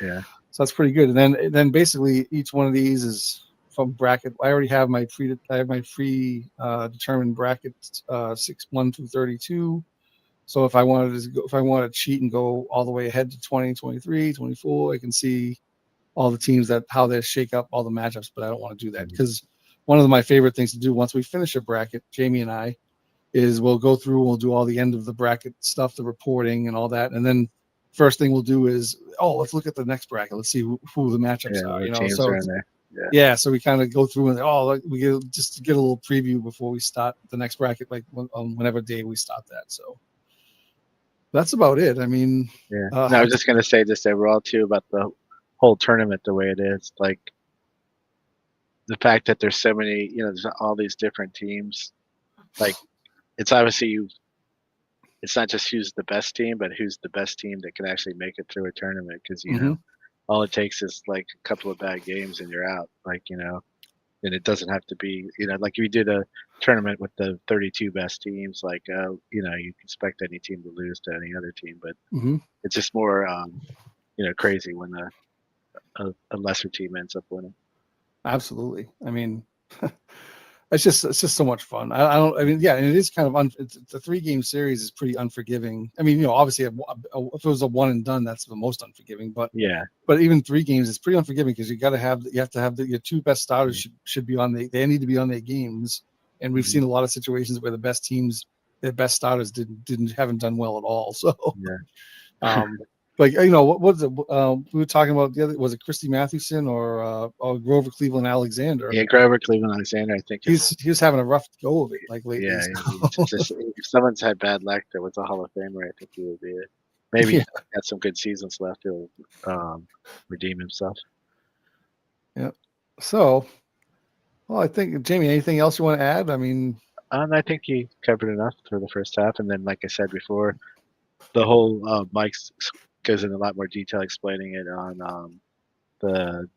[SPEAKER 2] Yeah.
[SPEAKER 1] So that's pretty good. And then basically each one of these is from bracket. I already have my determined brackets 1 through 32. So if I wanted to cheat and go all the way ahead to 20, 23, 24, I can see all the teams how they shake up all the matchups, but I don't want to do that because one of my favorite things to do once we finish a bracket, Jamie and I, is we'll go through, we'll do all the end of the bracket stuff, the reporting and all that. And then first thing we'll do is, let's look at the next bracket. Let's see who the matchups are,
[SPEAKER 2] the teams
[SPEAKER 1] So
[SPEAKER 2] are in there.
[SPEAKER 1] Yeah, so we kind of go through and we just get a little preview before we start the next bracket, like whenever day we start that. So that's about it. I mean,
[SPEAKER 2] I was just gonna say just overall too about the whole tournament the way it is, like the fact that there's so many, there's all these different teams. Like it's obviously it's not just who's the best team, but who's the best team that can actually make it through a tournament. Because all it takes is like a couple of bad games and you're out. And it doesn't have to be, like if you did a tournament with the 32 best teams, like, you expect any team to lose to any other team, but it's just more, crazy when a lesser team ends up winning.
[SPEAKER 1] Absolutely. I mean, it's just so much fun. I mean, yeah, and it is kind of the 3-game series is pretty unforgiving. I mean, obviously if it was a one and done, that's the most unforgiving, but even 3 games is pretty unforgiving because you have to have your 2 best starters should be they need to be on their games. And we've seen a lot of situations where the best teams, their best starters haven't done well at all. So, like, what was it? We were talking about was it Christy Mathewson or Grover Cleveland Alexander?
[SPEAKER 2] Yeah, Grover Cleveland Alexander. I think
[SPEAKER 1] he was having a rough go of it, like lately.
[SPEAKER 2] Yeah, if someone's had bad luck that was a Hall of Famer, I think he would be it. Maybe got some good seasons left. He'll redeem himself.
[SPEAKER 1] Yeah. So, I think Jamie, anything else you want to add? I mean,
[SPEAKER 2] I think he covered enough for the first half, and then, like I said before, the whole Mike goes into a lot more detail explaining it on the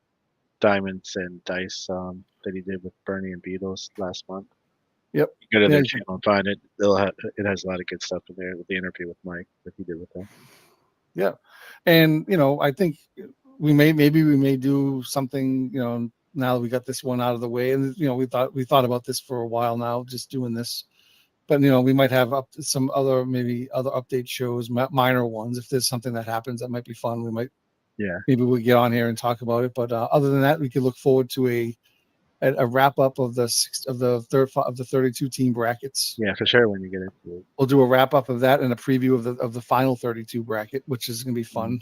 [SPEAKER 2] diamonds and dice that he did with Bernie and Beatles last month.
[SPEAKER 1] Yep.
[SPEAKER 2] You go to their channel and find it. It has a lot of good stuff in there with the interview with Mike that he did with them.
[SPEAKER 1] Yeah, and I think we may do something. Now that we got this one out of the way, and we thought about this for a while now, just doing this. But we might have some other update shows, minor ones. If there's something that happens that might be fun, we might.
[SPEAKER 2] Yeah.
[SPEAKER 1] Maybe we'll get on here and talk about it. But other than that, we could look forward to a wrap up of the 32 team brackets.
[SPEAKER 2] Yeah, for sure. When you get into it,
[SPEAKER 1] we'll do a wrap up of that and a preview of the final 32 bracket, which is going to be fun.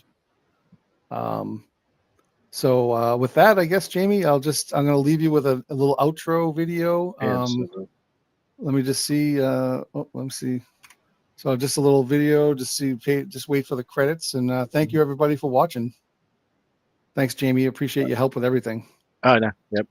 [SPEAKER 1] So with that, I guess Jamie, I'm going to leave you with a little outro video. Let me just see. Let me see. So just a little video. Just wait for the credits, and thank you everybody for watching. Thanks, Jamie. Appreciate your help with everything.
[SPEAKER 2] Oh no, yep.